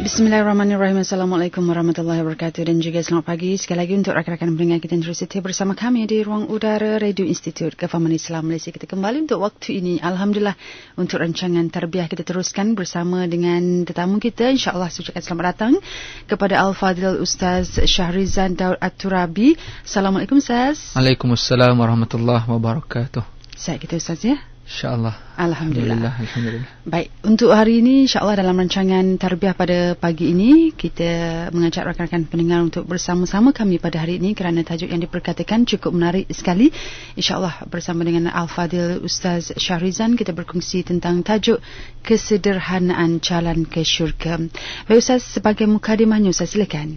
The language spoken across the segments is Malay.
Bismillahirrahmanirrahim. Assalamualaikum warahmatullahi wabarakatuh dan juga selamat pagi sekali lagi untuk rakan-rakan pendengar kita yang terus setia bersama kami di ruang udara Radio Institut Kefahaman Islam Malaysia. Kita kembali untuk waktu ini. Alhamdulillah untuk rancangan tarbiyah kita teruskan bersama dengan tetamu kita. InsyaAllah ucapkan selamat datang kepada Al-Fadhil Ustaz Shahrizan Daud At-Turabi. Assalamualaikum Ustaz. Waalaikumsalam warahmatullahi wabarakatuh. Sihat kita Ustaz ya? InsyaAllah. Alhamdulillah. Alhamdulillah. Baik, untuk hari ini insyaAllah dalam rancangan tarbiyah pada pagi ini kita mengajak rakan-rakan pendengar untuk bersama-sama kami pada hari ini kerana tajuk yang diperkatakan cukup menarik sekali. InsyaAllah bersama dengan Al-Fadhil Ustaz Shahrizan kita berkongsi tentang tajuk kesederhanaan jalan ke syurga. Baik Ustaz, sebagai mukadimahnya Ustaz silakan.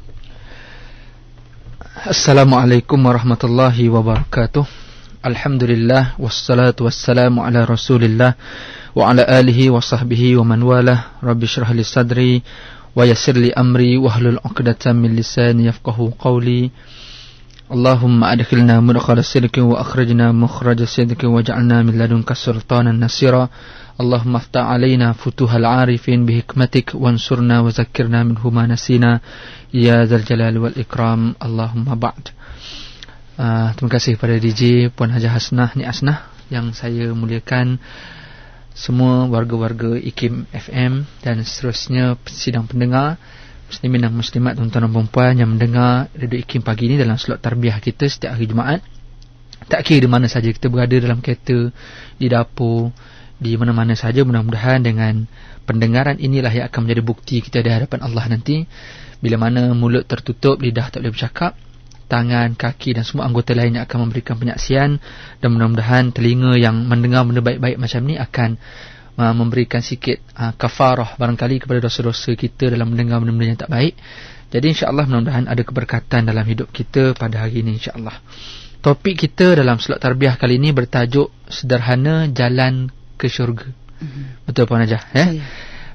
Assalamualaikum warahmatullahi wabarakatuh. Alhamdulillah wassalatu wassalamu ala Rasulillah wa ala alihi wa sahbihi wa man walah. Rabbi shrah li sadri wa yassir li amri wahlul 'uqdatam min lisani yafqahu qawli. Allahumma adkhilna mudkhala sidqin wa akhrijna mukhraja sidqin waj'alna min ladunka sultanan nasira. Allahumma aftah 'alaina futuhal 'arifin bihikmatik wansurna wa zakkirna minhu ma nasina ya dzal jalali wal ikram. Allahumma ba'd. Terima kasih kepada DJ Puan Hajah Hasnah Ni Asnah yang saya muliakan, semua warga-warga IKIM FM dan seterusnya sidang pendengar muslimin dan muslimat, tuan-tuan dan puan yang mendengar Radio IKIM pagi ini dalam slot tarbiyah kita setiap hari Jumaat. Tak kira di mana saja kita berada, dalam kereta, di dapur, di mana-mana saja, mudah-mudahan dengan pendengaran inilah yang akan menjadi bukti kita di hadapan Allah nanti. Bila mana mulut tertutup, lidah tak boleh bercakap, tangan, kaki dan semua anggota lainnya akan memberikan penyaksian, dan mudah-mudahan telinga yang mendengar benda baik-baik macam ni akan memberikan sikit kafarah barangkali kepada dosa-dosa kita dalam mendengar benda-benda yang tak baik. Jadi insya-Allah mudah-mudahan ada keberkatan dalam hidup kita pada hari ini insya-Allah. Topik kita dalam slot tarbiyah kali ini bertajuk sederhana jalan ke syurga. Betul Puan Najah ya?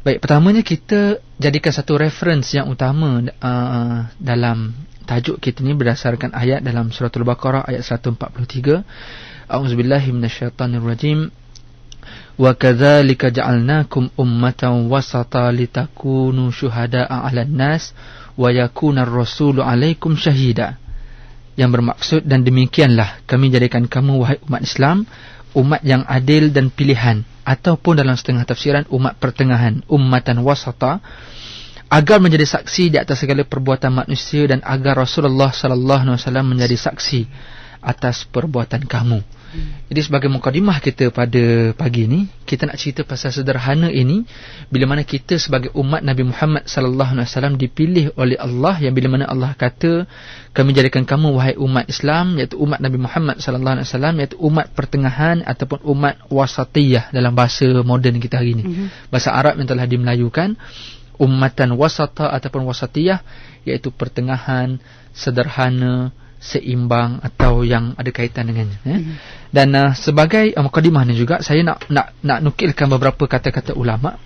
Baik, pertamanya kita jadikan satu reference yang utama dalam tajuk kita ni berdasarkan ayat dalam surah Al-Baqarah ayat 143. A'udzubillahi minasyaitonirrajim. Wa kadzalika ja'alnakum ummatan wasata litakunu syuhada'a 'alan nas wa yakunar rasulu 'alaikum syahida. Yang bermaksud, dan demikianlah kami jadikan kamu wahai umat Islam umat yang adil dan pilihan, ataupun dalam setengah tafsiran umat pertengahan, ummatan wasata, agar menjadi saksi di atas segala perbuatan manusia dan agar Rasulullah sallallahu alaihi wasallam menjadi saksi atas perbuatan kamu. Jadi sebagai mukadimah kita pada pagi ini, kita nak cerita pasal sederhana ini bila mana kita sebagai umat Nabi Muhammad sallallahu alaihi wasallam dipilih oleh Allah, yang bila mana Allah kata kami jadikan kamu wahai umat Islam, iaitu umat Nabi Muhammad sallallahu alaihi wasallam, iaitu umat pertengahan ataupun umat wasatiyah dalam bahasa moden kita hari ini. Bahasa Arab yang telah dimelayukan, ummatan wasata ataupun wasatiyah, iaitu pertengahan, sederhana, seimbang atau yang ada kaitan dengannya ya. Dan sebagai mukadimah ni juga saya nak nukilkan beberapa kata-kata ulama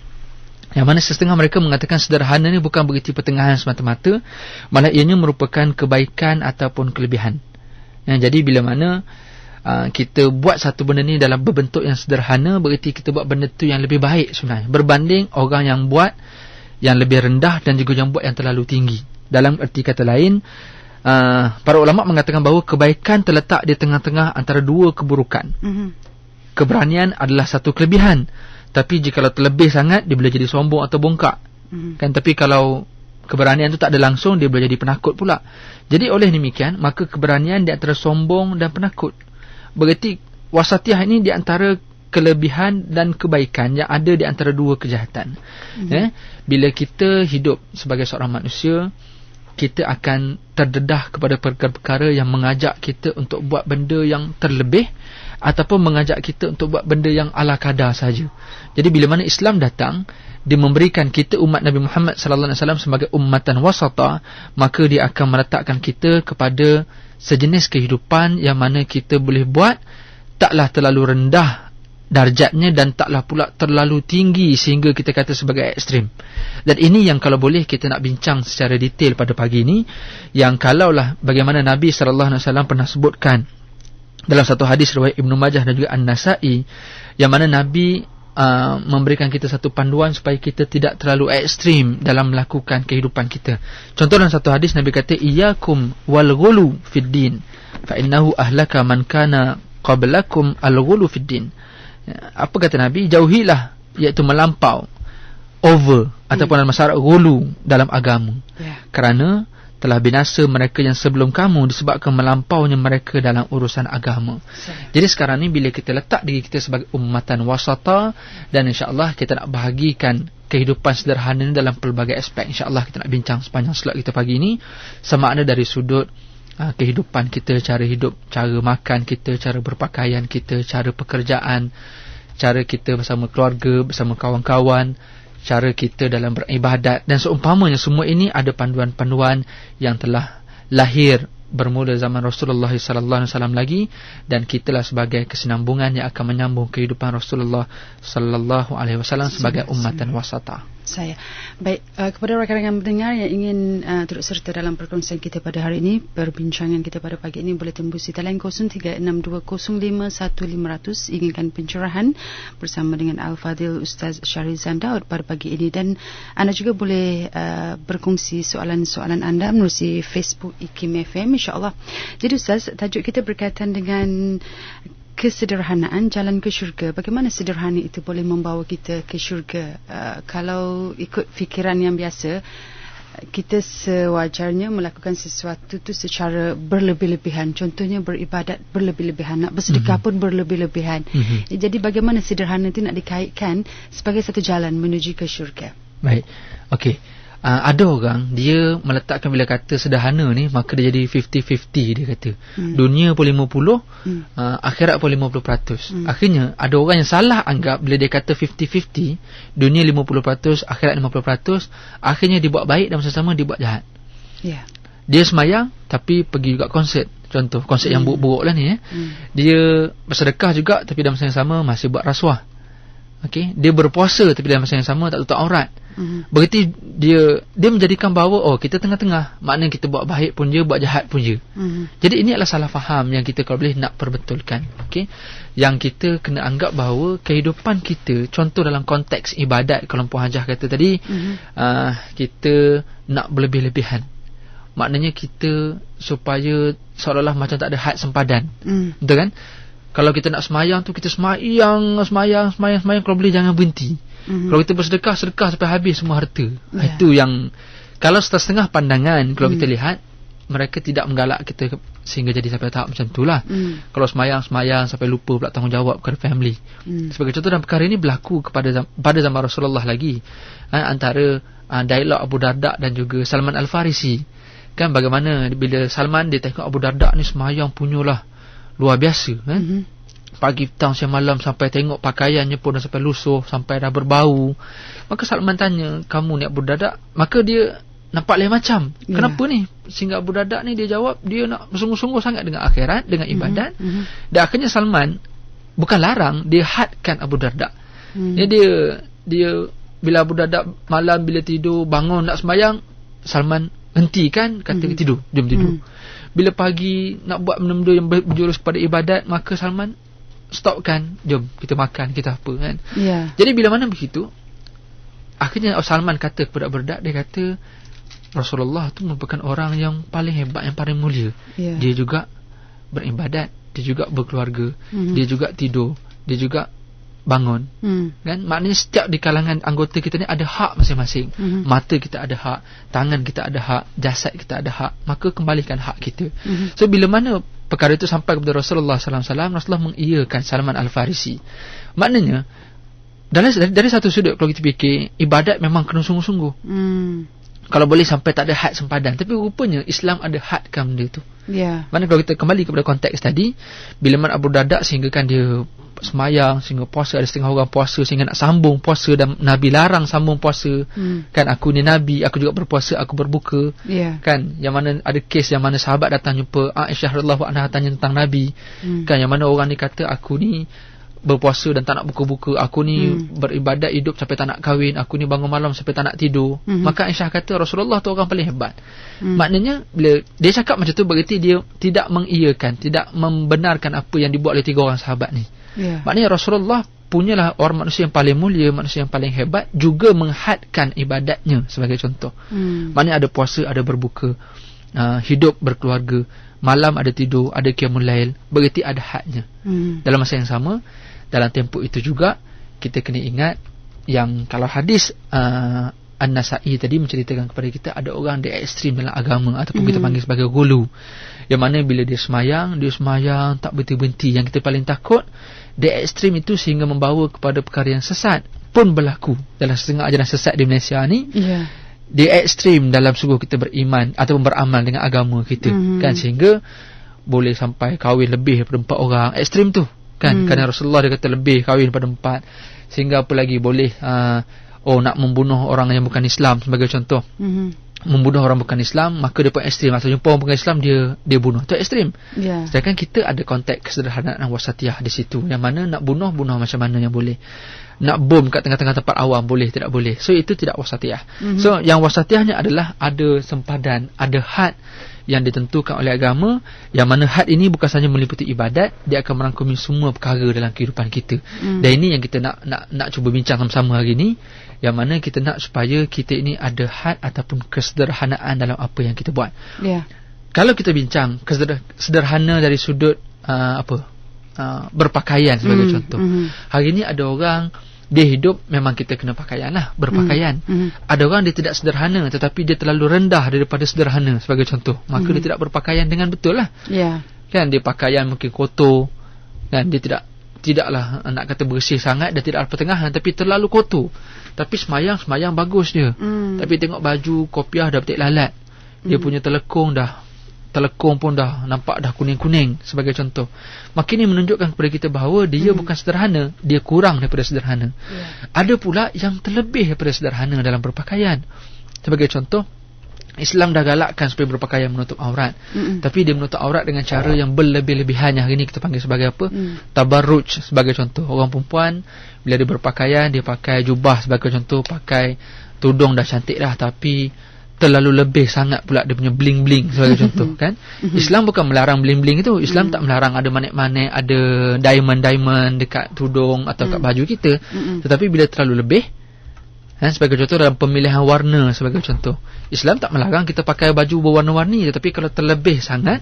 yang mana setengah mereka mengatakan sederhana ni bukan bererti pertengahan semata-mata, malah ianya merupakan kebaikan ataupun kelebihan ya. Jadi bila mana kita buat satu benda ni dalam berbentuk yang sederhana, bererti kita buat benda tu yang lebih baik sebenarnya berbanding orang yang buat yang lebih rendah dan juga yang buat yang terlalu tinggi. Dalam erti kata lain, para ulama mengatakan bahawa kebaikan terletak di tengah-tengah antara dua keburukan. Keberanian adalah satu kelebihan, tapi jika terlebih sangat dia boleh jadi sombong atau bongkak. Kan, tapi kalau keberanian itu tak ada langsung, dia boleh jadi penakut pula. Jadi oleh demikian, maka keberanian di antara sombong dan penakut. Berarti wasatiyah ini di antara kelebihan dan kebaikan yang ada di antara dua kejahatan. Bila kita hidup sebagai seorang manusia, kita akan terdedah kepada perkara-perkara yang mengajak kita untuk buat benda yang terlebih ataupun mengajak kita untuk buat benda yang ala kadar saja. Jadi bila mana Islam datang, dia memberikan kita umat Nabi Muhammad sallallahu alaihi wasallam sebagai ummatan wasata, maka dia akan meletakkan kita kepada sejenis kehidupan yang mana kita boleh buat taklah terlalu rendah darjatnya dan taklah pula terlalu tinggi sehingga kita kata sebagai ekstrim. Dan ini yang kalau boleh kita nak bincang secara detail pada pagi ini, yang kalaulah bagaimana Nabi sallallahu alaihi wasallam pernah sebutkan dalam satu hadis riwayat Ibnu Majah dan juga An-Nasa'i, yang mana Nabi memberikan kita satu panduan supaya kita tidak terlalu ekstrim dalam melakukan kehidupan kita. Contoh dalam satu hadis Nabi kata, iyyakum wal ghulu fid din fa innahu ahlaka man kana qablakum al ghulu fid din. Apa kata Nabi? Jauhilah, iaitu melampau, over, ataupun dalam masyarakat ghulu dalam agama. Kerana telah binasa mereka yang sebelum kamu disebabkan melampaunya mereka dalam urusan agama. Jadi sekarang ni bila kita letak diri kita sebagai ummatan wasata, dan insya-Allah kita nak bahagikan kehidupan sederhana ni dalam pelbagai aspek. Insya-Allah kita nak bincang sepanjang slot kita pagi ni, sama ada dari sudut kehidupan kita, cara hidup, cara makan kita, cara berpakaian kita, cara pekerjaan, cara kita bersama keluarga, bersama kawan-kawan, cara kita dalam beribadat dan seumpamanya. Semua ini ada panduan-panduan yang telah lahir bermula zaman Rasulullah sallallahu alaihi wasallam lagi, dan kitalah sebagai kesinambungan yang akan menyambung kehidupan Rasulullah sallallahu alaihi wasallam sebagai ummatan wasata. Baik, kepada rakan-rakan pendengar yang ingin turut serta dalam perkongsian kita pada hari ini, perbincangan kita pada pagi ini, boleh tembus di talian 0362051500 inginkan pencerahan bersama dengan Al-Fadhil Ustaz Syarizan Daud pada pagi ini. Dan anda juga boleh berkongsi soalan-soalan anda melalui Facebook IKIM FM, insya-Allah. Jadi Ustaz, tajuk kita berkaitan dengan kesederhanaan jalan ke syurga. Bagaimana sederhana itu boleh membawa kita ke syurga? Kalau ikut fikiran yang biasa, kita sewajarnya melakukan sesuatu tu secara berlebih-lebihan. Contohnya beribadat berlebih-lebihan, nak bersedekah pun berlebih-lebihan. Jadi bagaimana sederhana itu nak dikaitkan sebagai satu jalan menuju ke syurga? Baik, okey. Ada orang dia meletakkan bila kata sederhana ni, maka dia jadi 50-50. Dia kata dunia pun 50, akhirat pun 50%. Akhirnya ada orang yang salah anggap bila dia kata 50-50, dunia 50%, akhirat 50%, akhirnya dia buat baik dan masa sama dia buat jahat. Dia semayang tapi pergi juga konsert. Contoh konsert yang buruk-buruk lah ni. Dia bersedekah juga tapi dalam masa yang sama masih buat rasuah. Dia berpuasa tapi dalam masa yang sama tak tutup aurat. Berarti dia menjadikan bahawa kita tengah-tengah, maknanya kita buat baik pun je, buat jahat pun je. Jadi ini adalah salah faham yang kita kalau boleh nak perbetulkan. Yang kita kena anggap bahawa kehidupan kita, contoh dalam konteks ibadat, kalau Puan Hajah kata tadi, kita nak berlebih-lebihan. Maknanya kita supaya seolah-olah macam tak ada had sempadan. Betul kan? Kalau kita nak semayang tu, kita semayang, kalau boleh jangan berhenti. Kalau kita bersedekah, sedekah sampai habis semua harta. Itu yang, kalau setengah pandangan, kalau kita lihat, mereka tidak menggalak kita sehingga jadi sampai tahap macam itulah. Kalau semayang sampai lupa pula tanggungjawab kepada family. Sebagai contoh, dalam perkara ini berlaku pada zaman Rasulullah lagi. Antara dialog Abu Darda dan juga Salman Al-Farisi. Kan bagaimana bila Salman dia tengok Abu Darda ni semayang punyalah luar biasa. Pagi, petang, siang, malam, sampai tengok pakaiannya pun dah sampai lusuh, sampai dah berbau. Maka Salman tanya, kamu ni Abu Darda? Maka dia nampak lain macam. Kenapa ni? Sehingga Abu Darda ni dia jawab, dia nak bersungguh-sungguh sangat dengan akhirat, dengan ibadat. Dan akhirnya Salman bukan larang, dia hadkan Abu Darda. Dia bila Abu Darda malam bila tidur, bangun nak sembahyang, Salman hentikan, kata tidur, jom tidur. Bila pagi nak buat benda-benda yang berjurus pada ibadat, maka Salman stopkan, jom kita makan, kita apa kan. Jadi bila mana begitu, akhirnya Salman kata kepada Abu Darda, dia kata Rasulullah tu merupakan orang yang paling hebat, yang paling mulia. Dia juga beribadat, dia juga berkeluarga, dia juga tidur, dia juga bangun. Kan? Maknanya setiap di kalangan anggota kita ni ada hak masing-masing. Mata kita ada hak, tangan kita ada hak, jasad kita ada hak. Maka kembalikan hak kita. So bila mana perkara itu sampai kepada Rasulullah sallallahu alaihi wasallam, Rasulullah mengiyakan Salman Al-Farisi. Maknanya dari satu sudut kalau kita fikir, ibadat memang kena sungguh-sungguh. Kalau boleh sampai tak ada had sempadan. Tapi rupanya Islam ada hadkan benda tu. Mana kalau kita kembali kepada konteks tadi, bila mana Abu Darda sehinggakan dia semayang, sehingga puasa, ada setengah orang puasa sehingga nak sambung puasa, dan Nabi larang sambung puasa. Kan aku ni Nabi, aku juga berpuasa, aku berbuka. Kan yang mana ada kes yang mana sahabat datang jumpa Aisyah radhiyallahu anha tanya tentang Nabi. Kan yang mana orang ni kata, aku ni berpuasa dan tak nak buka-buka, aku ni beribadat hidup sampai tak nak kahwin, aku ni bangun malam sampai tak nak tidur. Maka Aisyah kata Rasulullah tu orang paling hebat. Maknanya bila dia cakap macam tu, berarti dia tidak mengiyakan, tidak membenarkan apa yang dibuat oleh tiga orang sahabat ni. Maknanya Rasulullah punyalah orang manusia yang paling mulia, manusia yang paling hebat juga menghadkan ibadatnya sebagai contoh. Maknanya ada puasa, ada berbuka, hidup berkeluarga, malam ada tidur, ada qiyamul lail, berarti ada hadnya. Dalam masa yang sama, dalam tempoh itu juga kita kena ingat yang kalau hadis An-Nasa'i tadi menceritakan kepada kita, ada orang dia ekstrim dalam agama ataupun kita panggil sebagai gulu, yang mana bila dia semayang tak berhenti-berhenti. Yang kita paling takut dia ekstrim itu sehingga membawa kepada perkara yang sesat pun berlaku dalam setengah ajaran sesat di Malaysia ni. Dia ekstrim dalam sungguh kita beriman ataupun beramal dengan agama kita, kan, sehingga boleh sampai kahwin lebih daripada 4 orang. Ekstrim tu kan, kerana Rasulullah dia kata lebih kahwin daripada 4, sehingga apa lagi boleh nak membunuh orang yang bukan Islam sebagai contoh. Membunuh orang bukan Islam, maka dia pun ekstrim. Atau jumpa orang bukan Islam, dia bunuh. Itu ekstrim. Sedangkan kita ada konteks kesederhanaan wasatiyah di situ, yang mana nak bunuh macam mana yang boleh. Nak bom kat tengah-tengah tempat awam boleh, tidak boleh. So itu tidak wasatiyah. So yang wasatiyahnya adalah ada sempadan, ada had yang ditentukan oleh agama, yang mana had ini bukan sahaja meliputi ibadat, dia akan merangkumi semua perkara dalam kehidupan kita. Dan ini yang kita nak cuba bincang sama-sama hari ini, yang mana kita nak supaya kita ini ada had ataupun kesederhanaan dalam apa yang kita buat. Kalau kita bincang sederhana dari sudut berpakaian sebagai contoh. Hari ini ada orang dia hidup memang kita kena pakaian lah, berpakaian. Ada orang dia tidak sederhana tetapi dia terlalu rendah daripada sederhana sebagai contoh, maka dia tidak berpakaian dengan betul lah. Kan, dia pakaian mungkin kotor, kan, dia tidaklah nak kata bersih sangat, dia tidak pertengahan tapi terlalu kotor. Tapi semayang bagus dia. Tapi tengok baju kopiah dah betik lalat, dia punya telekung pun dah nampak dah kuning-kuning sebagai contoh. Maka ini menunjukkan kepada kita bahawa dia bukan sederhana, dia kurang daripada sederhana. Ada pula yang terlebih daripada sederhana dalam berpakaian. Sebagai contoh, Islam dah galakkan supaya berpakaian menutup aurat, tapi dia menutup aurat dengan cara yang berlebih-lebihan. Hari ini kita panggil sebagai apa? Tabarruj sebagai contoh. Orang perempuan bila dia berpakaian, dia pakai jubah sebagai contoh, pakai tudung dah cantik dah, tapi terlalu lebih sangat pula dia punya bling-bling sebagai contoh, kan. Islam bukan melarang bling-bling itu. Islam tak melarang ada manik-manik, ada diamond-diamond dekat tudung atau kat baju kita. Tetapi bila terlalu lebih, sebagai contoh dalam pemilihan warna sebagai contoh, Islam tak melarang kita pakai baju berwarna-warni, tetapi kalau terlebih sangat,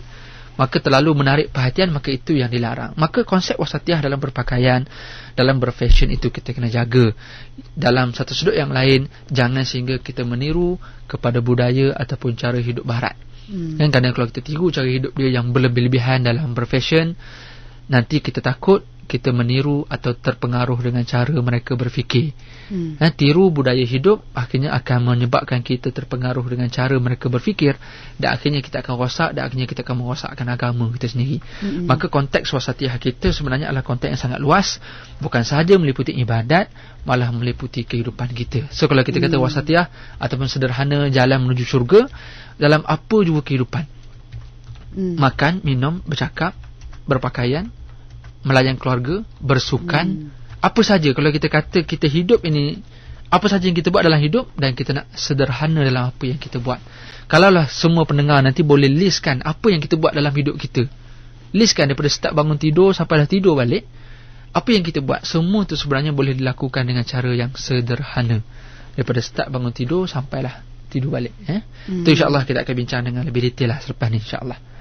maka terlalu menarik perhatian, maka itu yang dilarang. Maka konsep wasatiyah dalam berpakaian, dalam berfashion itu kita kena jaga. Dalam satu sudut yang lain, jangan sehingga kita meniru kepada budaya ataupun cara hidup barat. Kadang kalau kita tiru cara hidup dia yang berlebih-lebihan dalam berfashion, nanti kita takut kita meniru atau terpengaruh dengan cara mereka berfikir. Tiru budaya hidup akhirnya akan menyebabkan kita terpengaruh dengan cara mereka berfikir, dan akhirnya kita akan rosak, dan akhirnya kita akan merosakkan agama kita sendiri. Maka konteks wasatiyah kita sebenarnya adalah konteks yang sangat luas, bukan sahaja meliputi ibadat, malah meliputi kehidupan kita. So kalau kita kata wasatiyah ataupun sederhana jalan menuju syurga dalam apa juga kehidupan, makan, minum, bercakap, berpakaian, melayan keluarga, bersukan, apa saja. Kalau kita kata kita hidup ini, apa saja yang kita buat dalam hidup, dan kita nak sederhana dalam apa yang kita buat. Kalaulah semua pendengar nanti boleh listkan apa yang kita buat dalam hidup kita, listkan daripada start bangun tidur sampai dah tidur balik, apa yang kita buat, semua tu sebenarnya boleh dilakukan dengan cara yang sederhana, daripada start bangun tidur sampailah tidur balik. Itu insyaAllah kita akan bincang dengan lebih detail lah selepas ni, insyaAllah.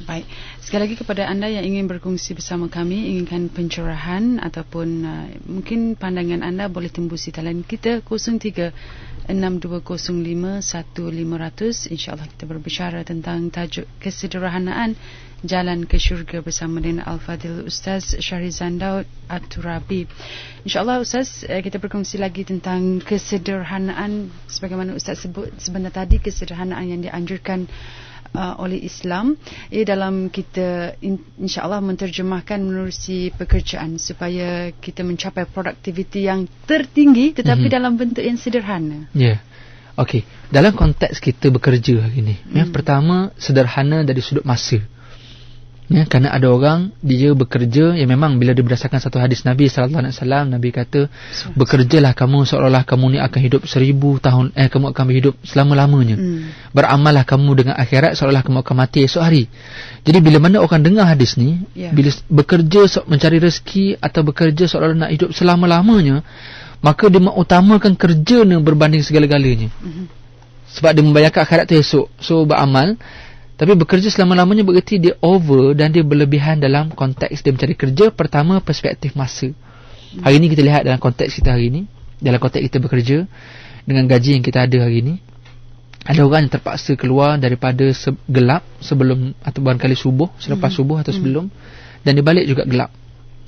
Baik. Sekali lagi kepada anda yang ingin berkongsi bersama kami, inginkan pencerahan ataupun mungkin pandangan anda, boleh tembusi talian kita 0362051500. InsyaAllah kita berbicara tentang tajuk kesederhanaan jalan ke syurga bersama dengan Al-Fadhil Ustaz Shahrizan Daud At-Turabi. InsyaAllah Ustaz, kita berkongsi lagi tentang kesederhanaan sebagaimana Ustaz sebut sebentar tadi, kesederhanaan yang dianjurkan oleh Islam dalam kita insyaAllah menterjemahkan menerusi pekerjaan supaya kita mencapai produktiviti yang tertinggi tetapi dalam bentuk yang sederhana. Okey, dalam konteks kita bekerja hari ini, yang pertama sederhana dari sudut masa. Ya, kerana ada orang dia bekerja yang memang bila dia berdasarkan satu hadis Nabi sallallahu alaihi wasallam, Nabi kata bekerjalah kamu seolah-olah kamu ni akan hidup 1000 tahun, kamu akan hidup selama-lamanya. Beramallah kamu dengan akhirat seolah-olah kamu akan mati esok hari. Jadi bila mana orang dengar hadis ni, bila bekerja mencari rezeki atau bekerja seolah-olah nak hidup selama-lamanya, maka dia mengutamakan kerja ni berbanding segala-galanya. Sebab dia membayangkan akhirat tu esok. So beramal. Tapi bekerja selama-lamanya bererti dia over dan dia berlebihan dalam konteks dia mencari kerja. Pertama, perspektif masa. Hari ni kita lihat dalam konteks kita hari ni, dalam konteks kita bekerja dengan gaji yang kita ada hari ni, ada orang yang terpaksa keluar daripada gelap sebelum atau barangkali subuh, selepas subuh atau sebelum, dan dia balik juga gelap.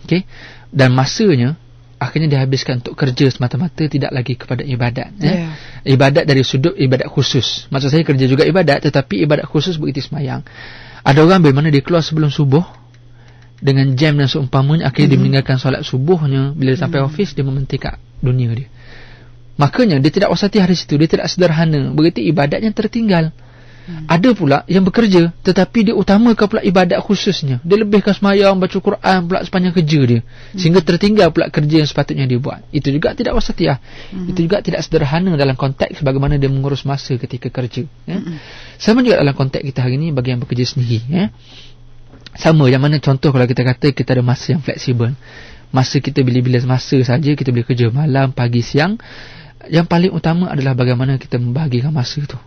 Okay? Dan masanya akhirnya dihabiskan untuk kerja semata-mata, tidak lagi kepada ibadat. Ibadat dari sudut ibadat khusus. Maksud saya kerja juga ibadat, tetapi ibadat khusus bererti semayang. Ada orang bila mana dia keluar sebelum subuh dengan jam dan seumpamanya, akhirnya dia meninggalkan solat subuhnya. Bila dia sampai office, dia mementingkan dunia dia. Makanya dia tidak wasati hari situ, dia tidak sederhana, bererti ibadatnya tertinggal. Ada pula yang bekerja tetapi dia utamakan pula ibadat khususnya. Dia lebihkan sembahyang, baca Quran pula sepanjang kerja dia, sehingga tertinggal pula kerja yang sepatutnya dia buat. Itu juga tidak wasatiyah. Itu juga tidak sederhana dalam konteks bagaimana dia mengurus masa ketika kerja. Sama juga dalam konteks kita hari ini bagi yang bekerja sendiri. Sama, yang mana contoh kalau kita kata kita ada masa yang fleksibel, masa kita bila-bila masa saja kita boleh kerja, malam, pagi, siang. Yang paling utama adalah bagaimana kita membahagikan masa tu.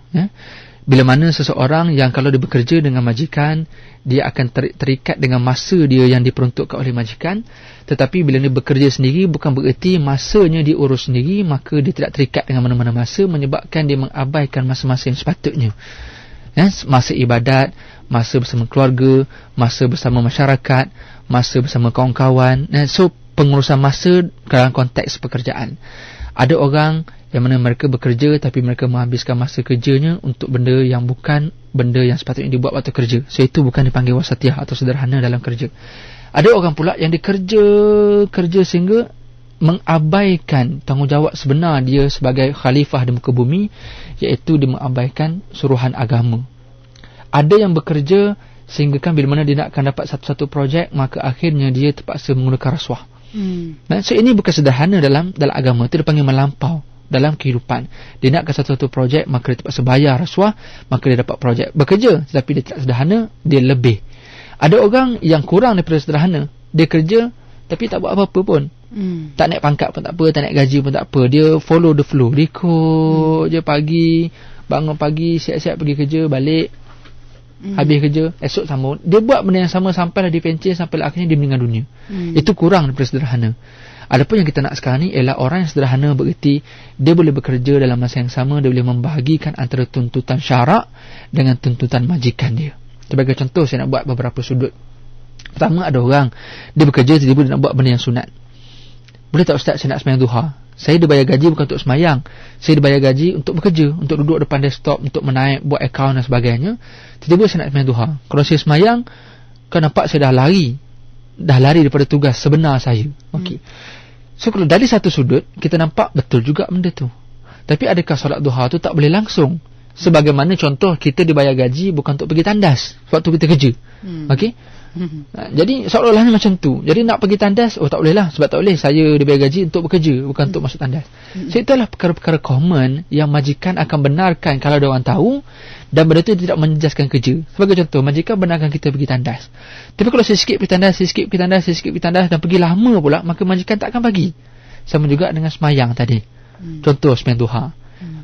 Bila mana seseorang yang kalau dia bekerja dengan majikan, dia akan terikat dengan masa dia yang diperuntukkan oleh majikan. Tetapi bila dia bekerja sendiri, bukan bererti masanya dia urus sendiri, maka dia tidak terikat dengan mana-mana masa, menyebabkan dia mengabaikan masa-masa yang sepatutnya. Masa ibadat, masa bersama keluarga, masa bersama masyarakat, masa bersama kawan-kawan. So pengurusan masa dalam konteks pekerjaan. Ada orang yang mana mereka bekerja tapi mereka menghabiskan masa kerjanya untuk benda yang bukan benda yang sepatutnya dibuat waktu kerja. So itu bukan dipanggil wasatiyah atau sederhana dalam kerja. Ada orang pula yang kerja sehingga mengabaikan tanggungjawab sebenar dia sebagai khalifah di muka bumi, iaitu dia mengabaikan suruhan agama. Ada yang bekerja sehingga kan bila mana dia nak akan dapat satu-satu projek, maka akhirnya dia terpaksa menggunakan rasuah. So ini bukan sederhana dalam agama. Itu dipanggil melampau dalam kehidupan. Dia nakkan satu-satu projek, maka dia terpaksa bayar rasuah, maka dia dapat projek. Bekerja tetapi dia tidak sederhana, dia lebih. Ada orang yang kurang daripada sederhana, dia kerja tapi tak buat apa-apa pun. Tak naik pangkat pun tak apa, tak naik gaji pun tak apa. Dia follow the flow, ikut je pagi, bangun pagi, siap-siap pergi kerja, balik, habis kerja, esok sambung. Dia buat benda yang sama sampailah dia pencet, sampailah akhirnya dia meninggal dunia. Itu kurang daripada sederhana. Adapun yang kita nak sekarang ni ialah orang yang sederhana, bererti dia boleh bekerja dalam masa yang sama, dia boleh membahagikan antara tuntutan syarak dengan tuntutan majikan dia. Sebagai contoh, saya nak buat beberapa sudut. Pertama, ada orang dia bekerja tiba-tiba dia nak buat benda yang sunat. Boleh tak Ustaz, saya nak sembahyang duha? Saya dibayar gaji bukan untuk sembahyang, saya dibayar gaji untuk bekerja, untuk duduk depan desktop, untuk menaik, buat akaun dan sebagainya. Tiba-tiba saya nak sembahyang duha. Kalau saya sembahyang, kau nampak saya dah lari daripada tugas sebenar saya. Okey. So kalau dari satu sudut kita nampak betul juga benda tu. Tapi adakah solat duha tu tak boleh langsung? Sebagaimana contoh kita dibayar gaji bukan untuk pergi tandas waktu kita kerja. Okey. Jadi seolah-olahnya macam tu. Jadi nak pergi tandas, oh tak boleh lah, sebab tak boleh, saya dibayar gaji untuk bekerja, bukan untuk masuk tandas. So itulah perkara-perkara common yang majikan akan benarkan kalau ada orang tahu, dan benda itu tidak menjejaskan kerja. Sebagai contoh, majikan benarkan kita pergi tandas. Tapi kalau saya sikit pergi tandas dan pergi lama pula, maka majikan tak akan bagi. Sama juga dengan semayang tadi. Contoh semayang duha.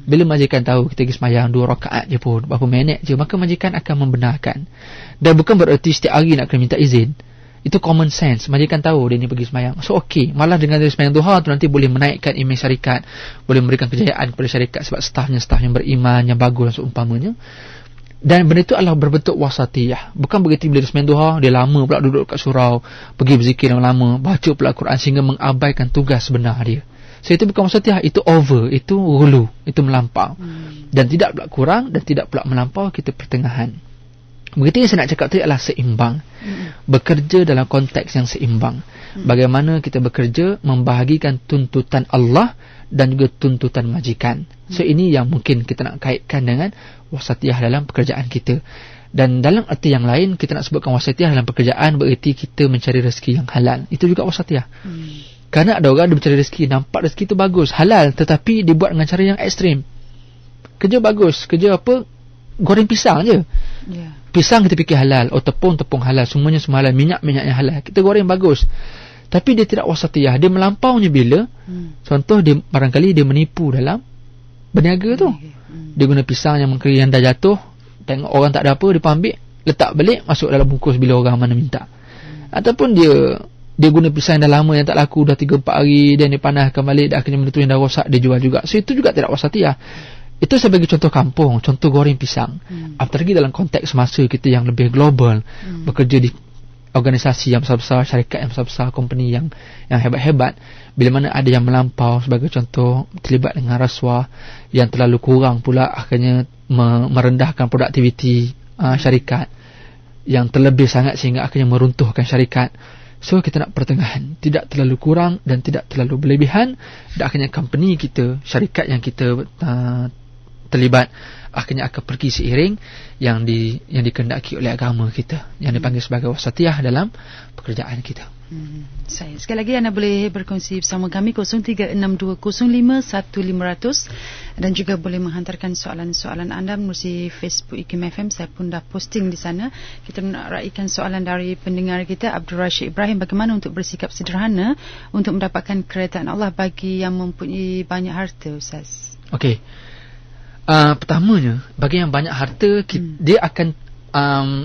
Bila majikan tahu kita pergi semayang 2 rakaat je pun, berapa minit je, maka majikan akan membenarkan. Dan bukan bererti setiap hari nak kena minta izin. Itu common sense. Majikan tahu dia ni pergi semayang, so okey. Malah dengan dia semayang duha tu nanti boleh menaikkan imej syarikat, boleh memberikan kejayaan kepada syarikat sebab staff yang beriman, yang bagus dan seumpamanya. Dan benda itu adalah berbentuk wasatiyah. Bukan berarti bila dia semayang duha dia lama pula duduk kat surau, pergi berzikir yang lama, baca pula Quran sehingga mengabaikan tugas sebenar dia. So itu bukan wasatiyah, itu over, itu hulu, itu melampau. Dan tidak pula kurang dan tidak pula melampau, kita pertengahan. Begitu yang saya nak cakap tadi adalah seimbang. Bekerja dalam konteks yang seimbang. Bagaimana kita bekerja membahagikan tuntutan Allah dan juga tuntutan majikan. So ini yang mungkin kita nak kaitkan dengan wasatiyah dalam pekerjaan kita. Dan dalam arti yang lain, kita nak sebutkan wasatiyah dalam pekerjaan bererti kita mencari rezeki yang halal. Itu juga wasatiyah. Kerana ada orang dia mencari rezeki, nampak rezeki itu bagus, halal, tetapi dibuat dengan cara yang ekstrim. Kerja bagus, kerja apa? Goreng pisang je. Pisang kita fikir halal, tepung halal, semuanya semua halal, minyak yang halal. Kita goreng bagus. Tapi dia tidak wasatiyah. Dia melampaunya bila contoh dia barangkali dia menipu dalam berniaga tu. Dia guna pisang yang dah jatuh, tengok orang tak ada apa, dia ambil, letak balik, masuk dalam bungkus bila orang mana minta. Ataupun dia guna pisang yang dah lama, yang tak laku dah 3-4 hari, dan dia panaskan balik, dan akhirnya benda tu yang dah rosak dia jual juga. So itu juga tidak wasatiyah. Itu sebagai contoh kampung, contoh goreng pisang. Apatah lagi dalam konteks masa kita yang lebih global, bekerja di organisasi yang besar-besar, syarikat yang besar-besar, company yang hebat-hebat, bila mana ada yang melampau, sebagai contoh terlibat dengan rasuah yang terlalu kurang pula, akhirnya merendahkan produktiviti syarikat yang terlebih sangat sehingga akhirnya meruntuhkan syarikat. So kita nak pertengahan, tidak terlalu kurang dan tidak terlalu berlebihan, dan akhirnya company kita, syarikat yang kita terlibat, akhirnya akan pergi seiring yang dikehendaki oleh agama kita, yang dipanggil sebagai wasatiyah dalam pekerjaan kita. Saya sekali lagi anda boleh berkongsi bersama kami 0362051500 dan juga boleh menghantarkan soalan-soalan anda melalui Facebook IKIM FM. Saya pun dah posting di sana. Kita nak raikan soalan dari pendengar kita Abdul Rashid Ibrahim, bagaimana untuk bersikap sederhana untuk mendapatkan keredaan Allah bagi yang mempunyai banyak harta, Ustaz? Okey. Pertamanya, bagi yang banyak harta, dia akan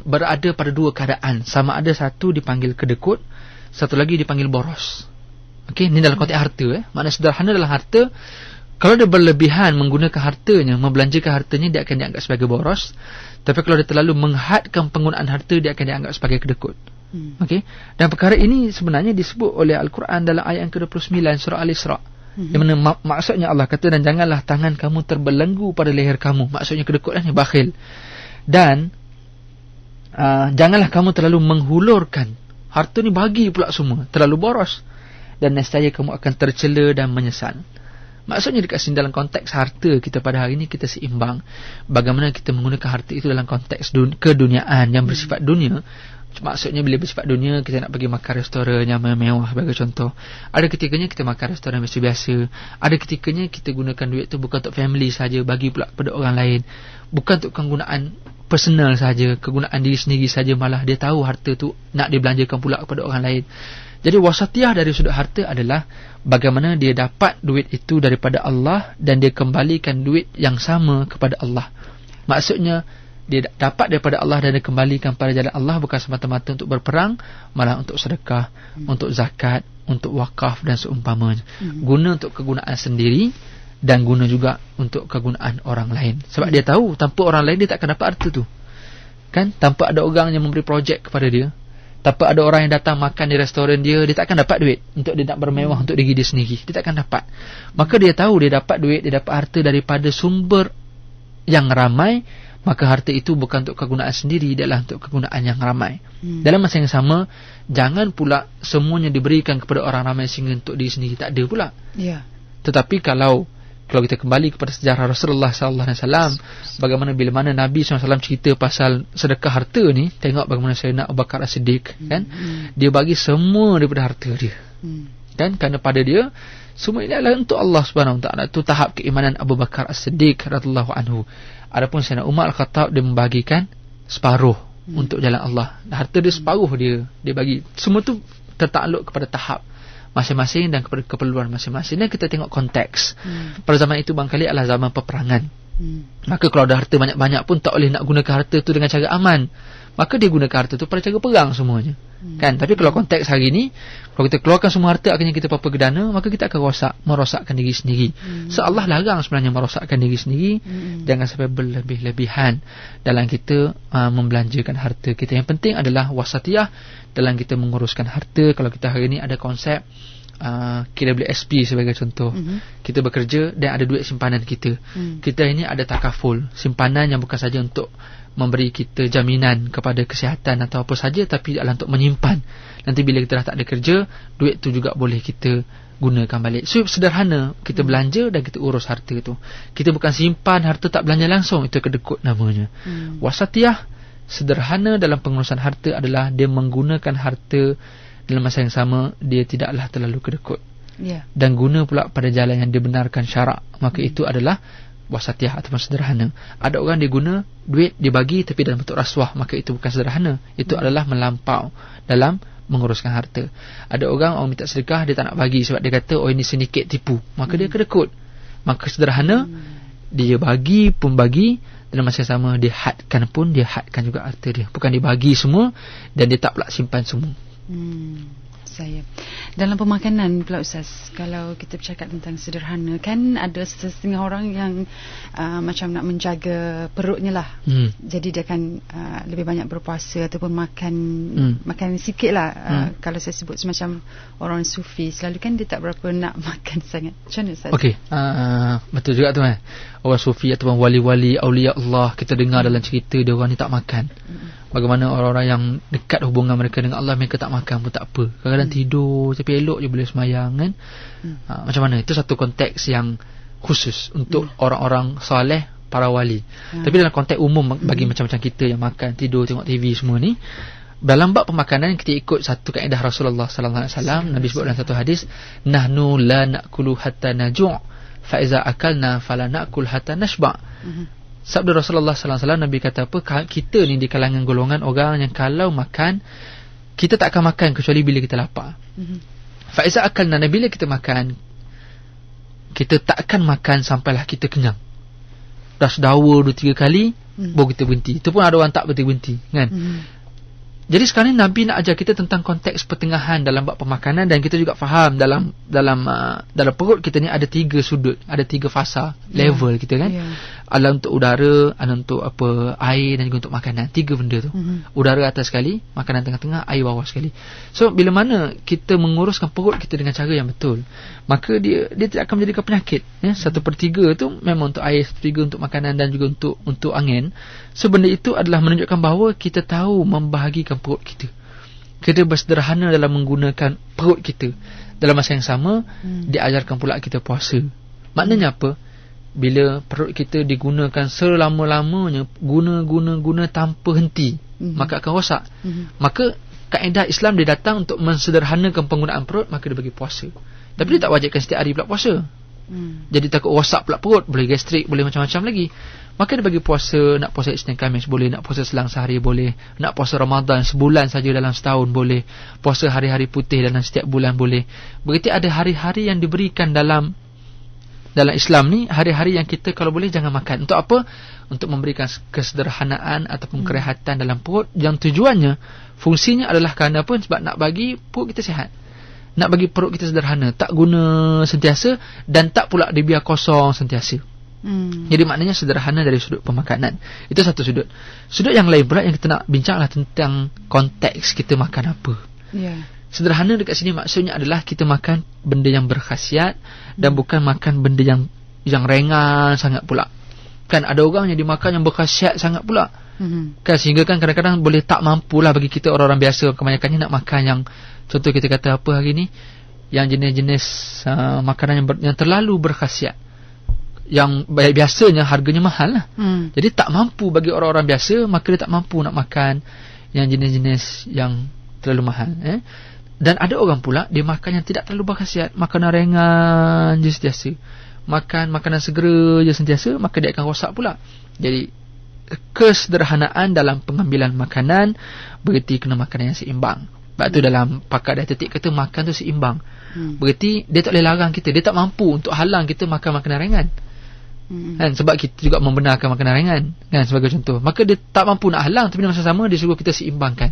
berada pada dua keadaan. Sama ada satu dipanggil kedekut, satu lagi dipanggil boros. Okey, ini dalam konteks harta. Makna sederhana adalah harta. Kalau dia berlebihan menggunakan hartanya, membelanjakan hartanya, dia akan dianggap sebagai boros. Tapi kalau dia terlalu menghadkan penggunaan harta, dia akan dianggap sebagai kedekut. Okey, dan perkara ini sebenarnya disebut oleh Al-Quran dalam ayat yang ke-29 surah Al-Isra. Yang mana maksudnya Allah kata, dan janganlah tangan kamu terbelenggu pada leher kamu. Maksudnya kedekutlah ni, bakhil. Dan janganlah kamu terlalu menghulurkan harta ni, bagi pula semua, terlalu boros, dan nescaya kamu akan tercela dan menyesal. Maksudnya dekat sini dalam konteks harta kita pada hari ini, kita seimbang bagaimana kita menggunakan harta itu dalam konteks keduniaan yang bersifat dunia. Maksudnya bila bersifat dunia, kita nak pergi makan restoran yang mewah sebagai contoh. Ada ketikanya kita makan restoran biasa-biasa. Ada ketikanya kita gunakan duit tu bukan untuk family saja, bagi pula kepada orang lain. Bukan untuk kegunaan personal saja, kegunaan diri sendiri saja, malah dia tahu harta tu nak dibelanjakan pula kepada orang lain. Jadi wasatiyah dari sudut harta adalah bagaimana dia dapat duit itu daripada Allah dan dia kembalikan duit yang sama kepada Allah. Maksudnya dia dapat daripada Allah dan dia kembalikan pada jalan Allah, bukan semata-mata untuk berperang, malah untuk sedekah, untuk zakat, untuk wakaf dan seumpamanya. Guna untuk kegunaan sendiri dan guna juga untuk kegunaan orang lain. Sebab dia tahu tanpa orang lain dia tak akan dapat harta tu. Kan? Tanpa ada orang yang memberi projek kepada dia, tanpa ada orang yang datang makan di restoran dia, dia tak akan dapat duit untuk dia nak bermewah untuk diri dia sendiri. Dia tak akan dapat. Maka dia tahu dia dapat duit, dia dapat harta daripada sumber yang ramai. Maka harta itu bukan untuk kegunaan sendiri, dia adalah untuk kegunaan yang ramai. Dalam masa yang sama, jangan pula semuanya diberikan kepada orang ramai sehingga untuk diri sendiri tak ada pula. Tetapi kalau kita kembali kepada sejarah Rasulullah SAW, bagaimana bila mana Nabi SAW cerita pasal sedekah harta ni, tengok bagaimana Sayyidina Abu Bakar As-Siddiq, kan? Dia bagi semua daripada harta dia, kan? Kerana pada dia semua ini adalah untuk Allah SWT. Itu tahap keimanan Abu Bakar As-Siddiq radhiyallahu anhu. Adapun Sayyidina Umar Al-Khattab, dia membagikan separuh untuk jalan Allah. Harta dia separuh dia bagi. Semua tu tertakluk kepada tahap masing-masing dan kepada keperluan masing-masing. Dan kita tengok konteks. Pada zaman itu barangkali adalah zaman peperangan. Maka kalau ada harta banyak-banyak pun tak boleh nak gunakan harta tu dengan cara aman. Maka dia gunakan harta tu pada cara perang semuanya. Kan? Tapi kalau konteks hari ni, kalau kita keluarkan semua harta, akhirnya kita apa gedana, maka kita akan merosakkan diri sendiri. So Allah larang sebenarnya merosakkan diri sendiri. Jangan sampai berlebih-lebihan dalam kita membelanjakan harta kita. Yang penting adalah wasatiyah dalam kita menguruskan harta. Kalau kita hari ni ada konsep KWSP sebagai contoh, kita bekerja dan ada duit simpanan kita. Kita ini ada takaful, simpanan yang bukan saja untuk memberi kita jaminan kepada kesihatan atau apa saja, tapi adalah untuk menyimpan. Nanti bila kita dah tak ada kerja, duit tu juga boleh kita gunakan balik. So sederhana, kita belanja dan kita urus harta tu. Kita bukan simpan harta tak belanja langsung, itu kedekut namanya. Wasatiyah Sederhana dalam pengurusan harta adalah dia menggunakan harta dalam masa yang sama, dia tidaklah terlalu kedekut. Dan guna pula pada jalan yang dibenarkan syarak, maka itu adalah wasatiyah ataupun sederhana. Ada orang dia guna duit, dia bagi tapi dalam bentuk rasuah, maka itu bukan sederhana. Itu adalah melampau dalam menguruskan harta. Ada orang minta sedekah, dia tak nak bagi sebab dia kata ini sedikit tipu, maka dia kedekut. Maka sederhana, dia bagi pun bagi, dalam masa yang sama dia hadkan pun dia hadkan juga harta dia. Bukan dia bagi semua dan dia tak pula simpan semua. Saya dalam pemakanan pula Ustaz, kalau kita bercakap tentang sederhana, kan ada setengah orang yang macam nak menjaga perutnya lah. Jadi dia akan lebih banyak berpuasa ataupun makan sikit lah. Kalau saya sebut semacam orang sufi, selalu kan dia tak berapa nak makan sangat. Macam mana Ustaz? Okey, betul juga tu orang sufi ataupun wali-wali awliya Allah, kita dengar dalam cerita dia orang ni tak makan. Bagaimana orang-orang yang dekat hubungan mereka dengan Allah, mereka tak makan pun tak apa, kadang-kadang tidur tapi elok je boleh sembahyang kan. Macam mana? Itu satu konteks yang khusus untuk orang-orang soleh, para wali. Tapi dalam konteks umum bagi macam-macam kita yang makan, tidur, tengok TV semua ni, dalam bab pemakanan kita ikut satu kaedah Rasulullah sallallahu alaihi wasallam. Nabi sebut dalam satu hadis, nahnu la na'kulu hatta najuu' fa iza akalna fala na'kul hatta nashba'. Sabda Rasulullah sallallahu alaihi wasallam, Nabi kata apa? Kita ni di kalangan golongan orang yang kalau makan, kita tak akan makan kecuali bila kita lapar. Fa iza akalna, bila kita makan, kita tak akan makan sampailah kita kenyang. Dah sedawa 2-3 kali baru kita berhenti. Itu pun ada orang tak berhenti kan. Jadi sekarang ni Nabi nak ajar kita tentang konteks pertengahan dalam bab pemakanan, dan kita juga faham dalam perut kita ni ada 3 sudut, ada 3 fasa level kita kan. Ada untuk udara, ada untuk air, dan juga untuk makanan. 3 benda tu. Udara atas sekali, makanan tengah-tengah, air bawah sekali. So bila mana kita menguruskan perut kita dengan cara yang betul, maka dia tidak akan menjadikan penyakit. 1/3 tu memang untuk air, 1/3 untuk makanan dan juga untuk angin. So benda itu adalah menunjukkan bahawa kita tahu membahagikan perut kita. Kita bersederhana dalam menggunakan perut kita. Dalam masa yang sama, diajarkan pula kita puasa. Maknanya apa? Bila perut kita digunakan selama-lamanya, guna tanpa henti, maka akan rosak. Maka kaedah Islam dia datang untuk mensederhanakan penggunaan perut, maka dia bagi puasa. Tapi dia tak wajibkan setiap hari pula puasa. Jadi takut rosak pula perut, boleh gastrik, boleh macam-macam lagi. Maka dia bagi puasa, nak puasa Isnin Khamis boleh, nak puasa selang sehari boleh, nak puasa Ramadan sebulan saja dalam setahun boleh, puasa hari-hari putih dalam setiap bulan boleh. Berarti ada hari-hari yang diberikan dalam Islam ni, hari-hari yang kita kalau boleh jangan makan. Untuk apa? Untuk memberikan kesederhanaan ataupun kerehatan dalam perut, yang tujuannya, fungsinya adalah kerana apa? Sebab nak bagi perut kita sihat, nak bagi perut kita sederhana, tak guna sentiasa dan tak pula dibiar kosong sentiasa. Jadi maknanya sederhana dari sudut pemakanan. Itu satu sudut. Sudut yang lain pula yang kita nak bincanglah tentang konteks kita makan apa. Sederhana dekat sini maksudnya adalah kita makan benda yang berkhasiat dan bukan makan benda yang ringan sangat pula. Kan ada orang yang dimakan yang berkhasiat sangat pula. Kan sehingga kan kadang-kadang boleh tak mampulah bagi kita orang-orang biasa, kebanyakannya nak makan yang, contoh kita kata apa hari ni, yang jenis-jenis makanan yang terlalu berkhasiat, yang biasanya harganya mahal lah. Jadi tak mampu bagi orang-orang biasa, maka dia tak mampu nak makan yang jenis-jenis yang terlalu mahal. Dan ada orang pula dia makan yang tidak terlalu berkhasiat, makanan ringan je sentiasa, makan makanan segera je sentiasa, maka dia akan rosak pula. Jadi kesederhanaan dalam pengambilan makanan berarti kena makanan yang seimbang. Sebab tu dalam pakar dietetik kata makan tu seimbang. Berarti dia tak boleh larang kita, dia tak mampu untuk halang kita makan makanan ringan. Kan, sebab kita juga membenarkan makanan ringan kan, sebagai contoh. Maka dia tak mampu nak halang, tapi masa sama dia suruh kita seimbangkan.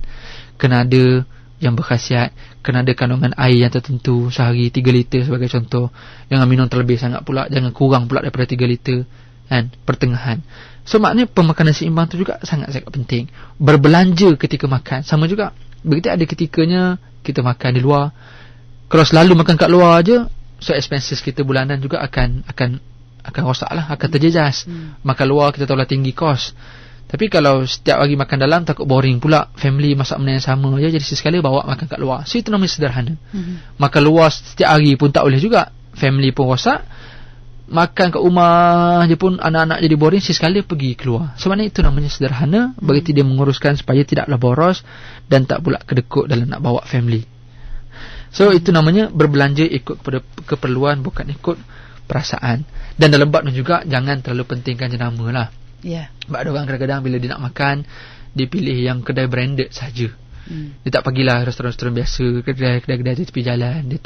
Kena ada yang berkhasiat, kena ada kandungan air yang tertentu, sehari 3 liter sebagai contoh. Jangan minum terlebih sangat pula, jangan kurang pula daripada 3 liter kan, pertengahan. So maknanya pemakanan seimbang tu juga sangat-sangat penting. Berbelanja ketika makan sama juga. Begitu ada ketikanya kita makan di luar. Kalau selalu makan kat luar aja, so expenses kita bulanan juga akan rosak lah, akan terjejas. Makan luar kita tahulah tinggi kos. Tapi kalau setiap hari makan dalam, takut boring pula. Family masak benda yang sama je, jadi sekali bawa makan kat luar. So itu namanya sederhana. Makan luar setiap hari pun tak boleh juga, family pun rosak, makan kat rumah je pun anak-anak jadi boring, sesekali pergi keluar. Sebenarnya itu namanya sederhana, bagi dia menguruskan supaya tidaklah boros dan tak pula kedekut dalam nak bawa family. So itu namanya berbelanja ikut kepada keperluan, bukan ikut perasaan. Dan dalam bab ni juga jangan terlalu pentingkan jenama lah. Sebab ada orang kadang-kadang bila dia nak makan, dia pilih yang kedai branded saja. Dia tak pergilah restoran-restoran biasa, kedai-kedai di tepi jalan. Dia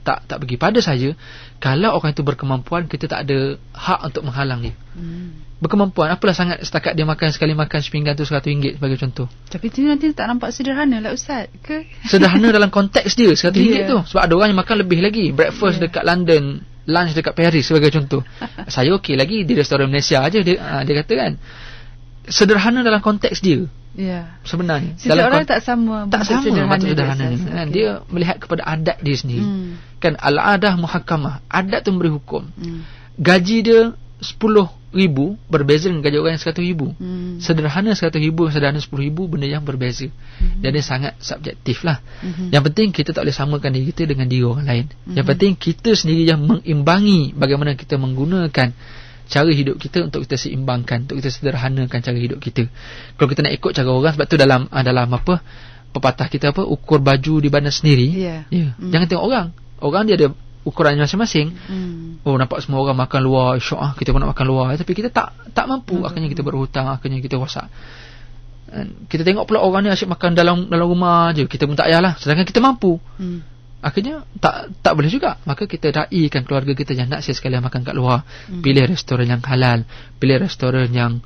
tak pergi. Pada saja kalau orang itu berkemampuan, kita tak ada hak untuk menghalang dia. Berkemampuan, apalah sangat setakat dia makan sekali makan sepinggan tu RM100 sebagai contoh. Tapi itu nanti tak nampak sederhana lah Ustaz ke? Sederhana dalam konteks dia RM100 tu. Sebab ada orang yang makan lebih lagi. Breakfast dekat London, lunch dekat Paris sebagai contoh. Saya okey lagi di restoran Malaysia aja dia kata kan. Sederhana dalam konteks dia. Sebenarnya setiap orang tak sama sederhana kan? Dia melihat kepada adat dia sendiri. Kan al-adah muhakkamah, adat tu memberi hukum. Gaji dia 10,000 berbeza dengan gaji orang yang 100,000. Sederhana 100,000, sederhana 10,000, benda yang berbeza. Dan dia sangat subjektif lah. Yang penting kita tak boleh samakan diri kita dengan diri orang lain. Yang penting kita sendiri yang mengimbangi bagaimana kita menggunakan cara hidup kita untuk kita seimbangkan, untuk kita sederhanakan cara hidup kita. Kalau kita nak ikut cara orang, sebab tu dalam apa pepatah kita apa, ukur baju di bandar sendiri. Jangan tengok orang dia ada ukurannya masing-masing. Oh, nampak semua orang makan luar, syok kita pun nak makan luar, tapi kita tak mampu. Akhirnya kita berhutang, akhirnya kita rosak. Kita tengok pula orang ni asyik makan dalam rumah je, kita pun tak payahlah, sedangkan kita mampu. Akhirnya tak boleh juga. Maka kita raikan keluarga kita, jangan nak sekali makan kat luar. Pilih restoran yang halal, pilih restoran yang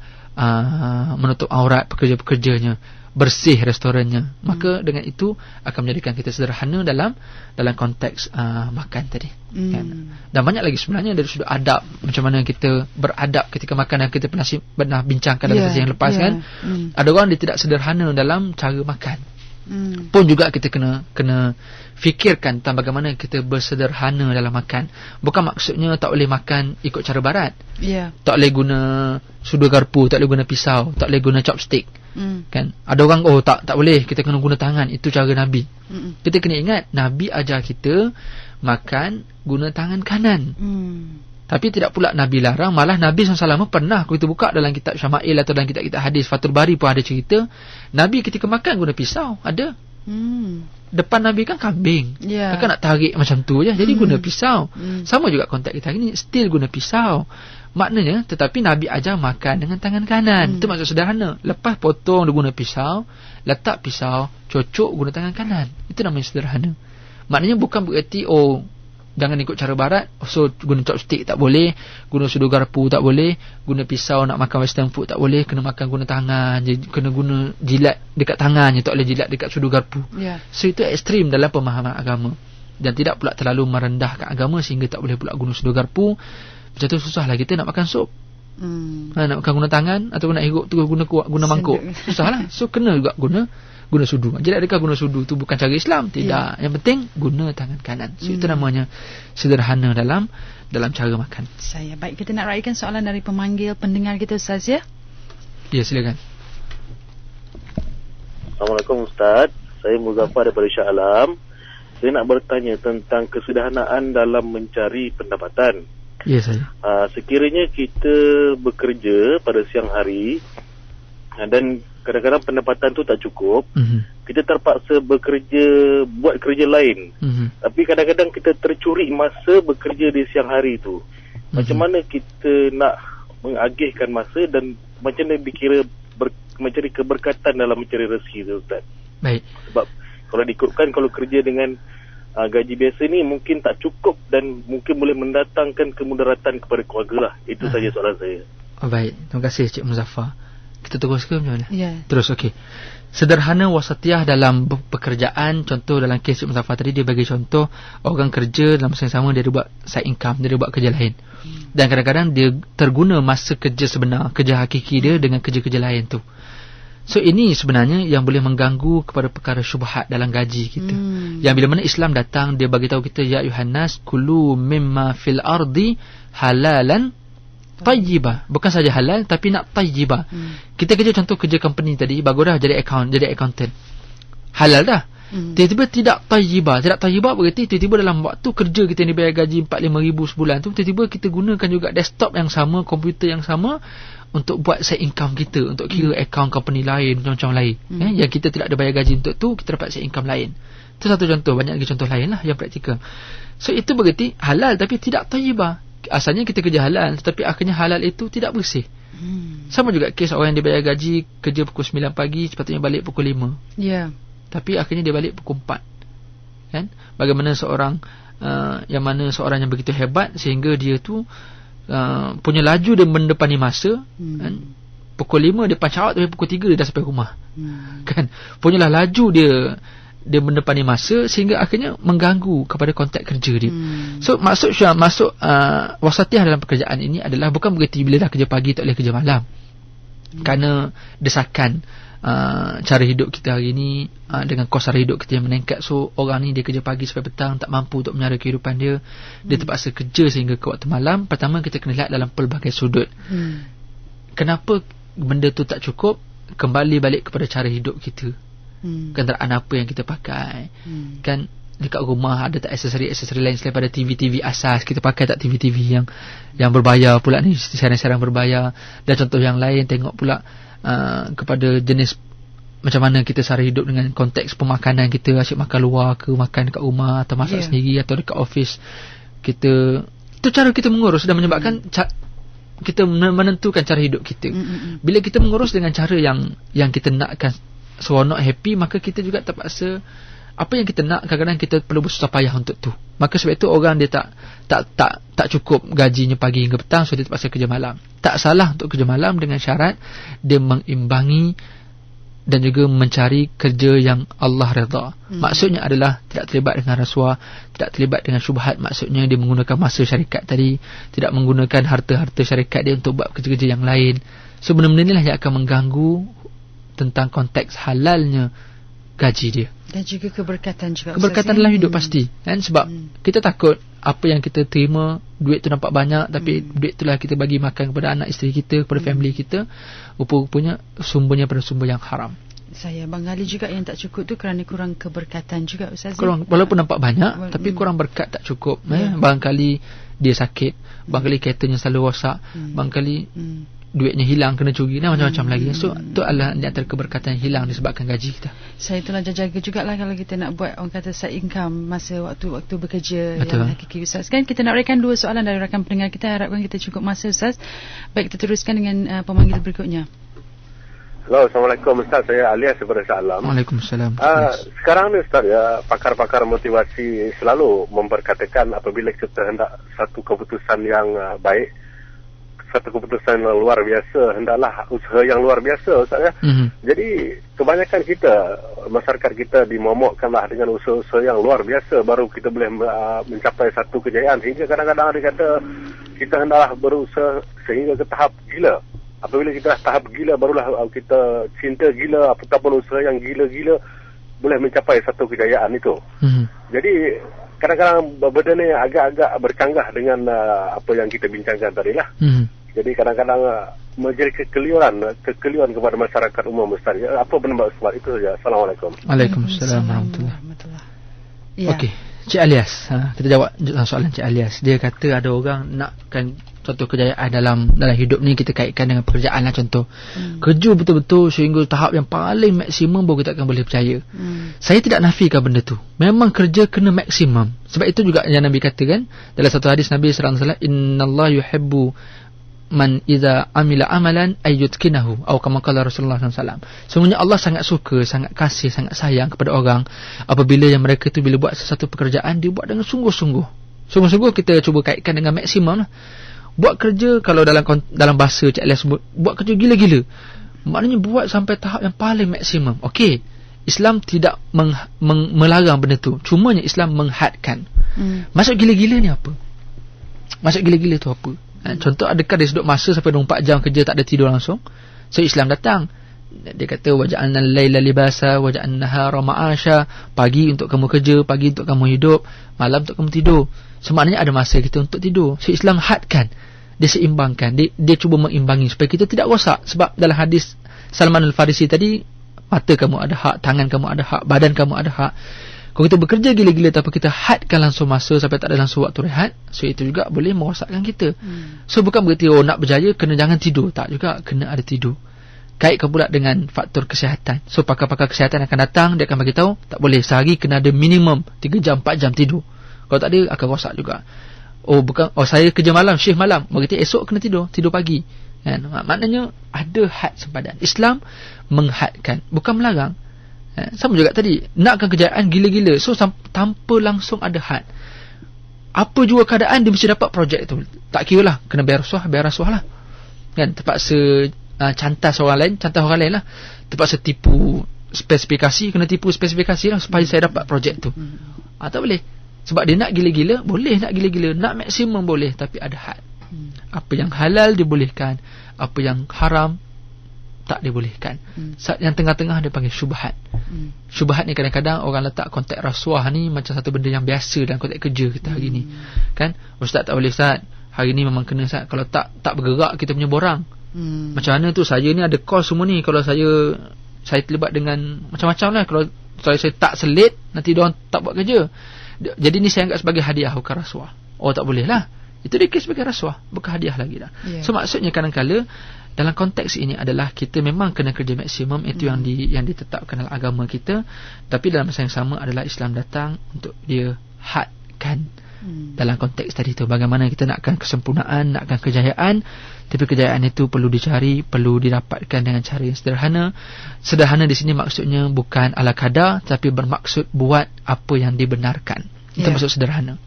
menutup aurat pekerja-pekerjanya, bersih restorannya. Maka dengan itu akan menjadikan kita sederhana dalam konteks makan tadi. Kan? Dan banyak lagi sebenarnya dari sudut adab, macam mana kita beradab ketika makan, yang kita pernah bincangkan dalam sesi yang lepas kan. Ada orang dia tidak sederhana dalam cara makan. Pun juga kita kena fikirkan tentang bagaimana kita bersederhana dalam makan. Bukan maksudnya tak boleh makan ikut cara barat. Tak boleh guna sudu garpu, tak boleh guna pisau, tak boleh guna chopstick. Kan? Ada orang tak boleh, kita kena guna tangan, itu cara Nabi. Kita kena ingat Nabi ajar kita makan guna tangan kanan. Tapi tidak pula Nabi larang. Malah Nabi SAW pernah, kita buka dalam kitab Syama'il atau dalam kitab-kitab hadis Fathul Bari pun ada cerita, Nabi ketika makan guna pisau. Ada. Depan Nabi kan kambing. Takkan nak tarik macam tu je. Jadi guna pisau. Sama juga konteks kita hari ni, still guna pisau. Maknanya, tetapi Nabi ajar makan dengan tangan kanan. Itu maksud sederhana. Lepas potong dia guna pisau, letak pisau, cocok guna tangan kanan. Itu namanya sederhana. Maknanya bukan bererti jangan ikut cara barat, so guna chopstick tak boleh, guna sudu garpu tak boleh, guna pisau nak makan western food tak boleh, kena makan guna tangan je, kena guna jilat dekat tangan je, tak boleh jilat dekat sudu garpu. So itu ekstrim dalam pemahaman agama, dan tidak pula terlalu merendahkan agama sehingga tak boleh pula guna sudu garpu. Macam tu susahlah kita nak makan sup. Nak makan guna tangan atau nak hirup tu guna mangkuk, susahlah. So kena juga guna sudu. Jadi adakah guna sudu tu bukan cara Islam? Tidak. Yang penting guna tangan kanan. So itu namanya sederhana dalam cara makan. Baik, kita nak raikan soalan dari pemanggil pendengar kita Ustaz ya. Ya, silakan. Assalamualaikum Ustaz. Saya Muzaffar daripada Shah Alam. Saya nak bertanya tentang kesederhanaan dalam mencari pendapatan. Ya, saya. Sekiranya kita bekerja pada siang hari dan kadang-kadang pendapatan tu tak cukup, kita terpaksa buat kerja lain. Tapi kadang-kadang kita tercuri masa bekerja di siang hari tu. Macam mana kita nak mengagihkan masa dan macam mana dikira mencari keberkatan dalam mencari rezeki tu Ustaz? Baik. Sebab kalau diikutkan, kalau kerja dengan gaji biasa ni mungkin tak cukup dan mungkin boleh mendatangkan kemudaratan kepada keluarga lah. Itu saja soalan saya. Baik, terima kasih Cik Muzaffar. Kita terus ke macam mana? Terus, okey. Sederhana wasatiyah dalam pekerjaan. Contoh dalam kes Cik Muzaffar tadi, dia bagi contoh orang kerja dalam masa yang sama, dia ada buat side income, dia ada buat kerja lain. Dan kadang-kadang dia terguna masa kerja sebenar, kerja hakiki dia dengan kerja-kerja lain tu. So ini sebenarnya yang boleh mengganggu kepada perkara syubhat dalam gaji kita. Yang bila mana Islam datang, dia bagi tahu kita, ya ayuhannas kulu mimma fil ardi halalan tayyibah. Bukan saja halal, tapi nak tayyibah. Kita kerja, contoh kerja company tadi, bagus dah jadi accountant, halal dah. Tiba-tiba tidak tayyibah. Tidak tayyibah berarti tiba-tiba dalam waktu kerja kita ni bayar gaji 4-5 ribu sebulan tu, tiba-tiba kita gunakan juga desktop yang sama, komputer yang sama untuk buat side income kita, untuk kira akaun company lain, macam-macam lain. Yang kita tidak ada bayar gaji untuk tu, kita dapat side income lain. Itu satu contoh, banyak lagi contoh lain lah yang praktikal. So itu berarti halal tapi tidak tayyibah. Asalnya kita kerja halal, tetapi akhirnya halal itu tidak bersih. Sama juga kes orang yang dibayar gaji kerja pukul 9 pagi, sepatutnya balik pukul 5. Tapi akhirnya dia balik pukul 4. Kan? Bagaimana seorang seorang yang begitu hebat sehingga dia tu punya laju dia mendepani masa, kan? Pukul 5 dia punch out, tapi pukul 3 dia dah sampai rumah. Kan? Punyalah laju dia mendepani masa sehingga akhirnya mengganggu kepada konteks kerja dia. So masuk wasatiyah dalam pekerjaan ini adalah bukan berarti bila dah kerja pagi tak boleh kerja malam. Kerana desakan cara hidup kita hari ni, dengan kos sara hidup kita yang meningkat. So orang ni dia kerja pagi sampai petang, tak mampu untuk menyara kehidupan dia. Dia terpaksa kerja sehingga ke waktu malam. Pertama kita kena lihat dalam pelbagai sudut. Kenapa benda tu tak cukup? Kembali balik kepada cara hidup kita. Kenderaan apa yang kita pakai. Kan dekat rumah ada tak aksesori lain selain pada TV asas, kita pakai tak TV yang berbayar pula ni, siaran-siaran berbayar. Dan contoh yang lain, tengok pula kepada jenis macam mana kita sara hidup dengan konteks pemakanan kita, asyik makan luar ke makan dekat rumah atau masak sendiri atau dekat office kita. Itu cara kita mengurus dan menyebabkan kita menentukan cara hidup kita. Bila kita mengurus dengan cara yang kita nakkan seronok, happy, maka kita juga terpaksa apa yang kita nak, kadang-kadang kita perlu bersusah payah untuk tu. Maka sebab itu orang dia tak cukup gajinya pagi hingga petang, so dia terpaksa kerja malam. Tak salah untuk kerja malam dengan syarat dia mengimbangi dan juga mencari kerja yang Allah redha. Maksudnya adalah tidak terlibat dengan rasuah, tidak terlibat dengan syubhat. Maksudnya dia menggunakan masa syarikat tadi, tidak menggunakan harta-harta syarikat dia untuk buat kerja-kerja yang lain. So benda-benda inilah yang akan mengganggu tentang konteks halalnya gaji dia. Dan juga keberkatan juga. Keberkatan dalam hidup pasti. Kan? Sebab kita takut apa yang kita terima, duit tu nampak banyak, tapi duit itulah kita bagi makan kepada anak isteri kita, kepada family kita, rupa-rupanya sumbernya pada sumber yang haram. Saya barangkali juga yang tak cukup tu kerana kurang keberkatan juga Ustaz. Walaupun nampak banyak, tapi kurang berkat, tak cukup. Barangkali dia sakit, barangkali keretanya selalu rosak, barangkali duitnya hilang, kena curi dan macam-macam lagi. So itu adalah di antara keberkatan yang hilang disebabkan gaji kita. Saya itulah jaga jugalah kalau kita nak buat orang kata side income masa waktu bekerja. Betul. Yang hakiki Ustaz. Kan kita nak rekan 2 soalan dari rakan pendengar kita. Harapkan kita cukup masa Ustaz. Baik, kita teruskan dengan pemanggil berikutnya. Hello, Assalamualaikum Ustaz. Saya Alias daripada Shah Alam. Waalaikumsalam. Sekarang ni Ustaz, pakar-pakar motivasi selalu memperkatakan apabila kita hendak satu keputusan yang baik, satu keputusan yang luar biasa, hendaklah usaha yang luar biasa Ustaz ya. Jadi kebanyakan kita, masyarakat kita dimomokkanlah dengan usaha-usaha yang luar biasa baru kita boleh mencapai satu kejayaan. Hingga kadang-kadang ada kata kita hendaklah berusaha sehingga ke tahap gila. Apabila kita tahap gila barulah kita cinta gila ataupun usaha yang gila-gila boleh mencapai satu kejayaan itu. Jadi kadang-kadang benda ni agak-agak bercanggah dengan apa yang kita bincangkan tadi lah. Jadi kadang-kadang menjadi kekeliruan kepada masyarakat umum Ustaz. Apa pendapat Ustaz itu saja. Assalamualaikum. Waalaikumsalam warahmatullahi. Okey, Cik Alias, kita jawab soalan Cik Alias. Dia kata ada orang nakkan suatu kejayaan dalam hidup ni, kita kaitkan dengan pekerjaan lah contoh. Kerja betul-betul sehingga tahap yang paling maksimum baru kita akan boleh percaya. Saya tidak nafikan benda tu. Memang kerja kena maksimum. Sebab itu juga yang Nabi katakan dalam satu hadis Nabi sallallahu alaihi wasallam, innallaha yuhibbu man idza amila amalan ayyutkinahu, atau kama qala Rasulullah SAW. Sebenarnya Allah sangat suka, sangat kasih, sangat sayang kepada orang apabila yang mereka tu bila buat sesuatu pekerjaan dia buat dengan sungguh-sungguh. Sungguh-sungguh kita cuba kaitkan dengan maksimum lah. Buat kerja, kalau dalam bahasa Cik Alias sebut, buat kerja gila-gila. Maknanya buat sampai tahap yang paling maksimum. Okey, Islam tidak melarang benda tu. Cumanya Islam menghadkan. Maksud gila-gila ni apa? Maksud gila-gila tu apa? Contoh, adakah dia sedut masa sampai 24 jam kerja tak ada tidur langsung? So Islam datang, dia kata waja'alna al-laila libasa waja'alna an-nahara ma'asha. Pagi untuk kamu kerja, pagi untuk kamu hidup, malam untuk kamu tidur. Semaknanya ada masa kita untuk tidur. So Islam hadkan, dia seimbangkan, dia cuba mengimbangi supaya kita tidak rosak. Sebab dalam hadis Salman Al-Farisi tadi, Mata kamu ada hak, tangan kamu ada hak, badan kamu ada hak. Kalau kita bekerja gila-gila tapi kita hadkan langsung masa sampai tak ada langsung waktu rehat, so itu juga boleh merosakkan kita. So bukan berarti nak berjaya kena jangan tidur, tak juga, kena ada tidur. Kaitkan pula dengan faktor kesihatan. So pakar-pakar kesihatan akan datang, dia akan bagi tahu tak boleh, sehari kena ada minimum 3 jam 4 jam tidur. Kalau tak ada akan rosak juga. Saya kerja malam, shift malam, berarti esok kena tidur pagi. Kan? Maknanya ada had sempadan. Islam menghadkan, bukan melarang. Sama juga tadi, nakkan kejayaan gila-gila, so tanpa langsung ada had. Apa jua keadaan dia mesti dapat projek tu. Tak kira lah, kena bayar rasuah lah. Kan, terpaksa cantas orang lain lah. Terpaksa tipu spesifikasi, kena tipu spesifikasi lah supaya saya dapat projek tu. Tak boleh. Sebab dia nak gila-gila, boleh nak gila-gila, nak maksimum boleh, tapi ada had. Apa yang halal dibolehkan, apa yang haram tak dibolehkan. Yang tengah-tengah dia panggil syubhat. Syubhat ni kadang-kadang orang letak konteks rasuah ni macam satu benda yang biasa dalam konteks kerja kita hari ni. Kan? Ustaz tak boleh, Ustaz, hari ni memang kena, Ustaz, kalau tak bergerak kita punya borang. Macam mana tu, saya ni ada call semua ni, kalau saya terlibat dengan macam-macam lah, kalau saya tak selit nanti diorang tak buat kerja. Jadi ni saya anggap sebagai hadiah, bukan rasuah. Tak boleh lah, itu dia kes sebagai rasuah, bukan hadiah lagi dah. So maksudnya kadang-kadang dalam konteks ini adalah kita memang kena kerja maksimum, itu yang ditetapkan dalam agama kita. Tapi dalam masa yang sama adalah Islam datang untuk dia hadkan dalam konteks tadi tu. Bagaimana kita nakkan kesempurnaan, nakkan kejayaan, tapi kejayaan itu perlu dicari, perlu didapatkan dengan cara yang sederhana. Sederhana di sini maksudnya bukan ala kadar, tapi bermaksud buat apa yang dibenarkan. Itu maksud sederhana.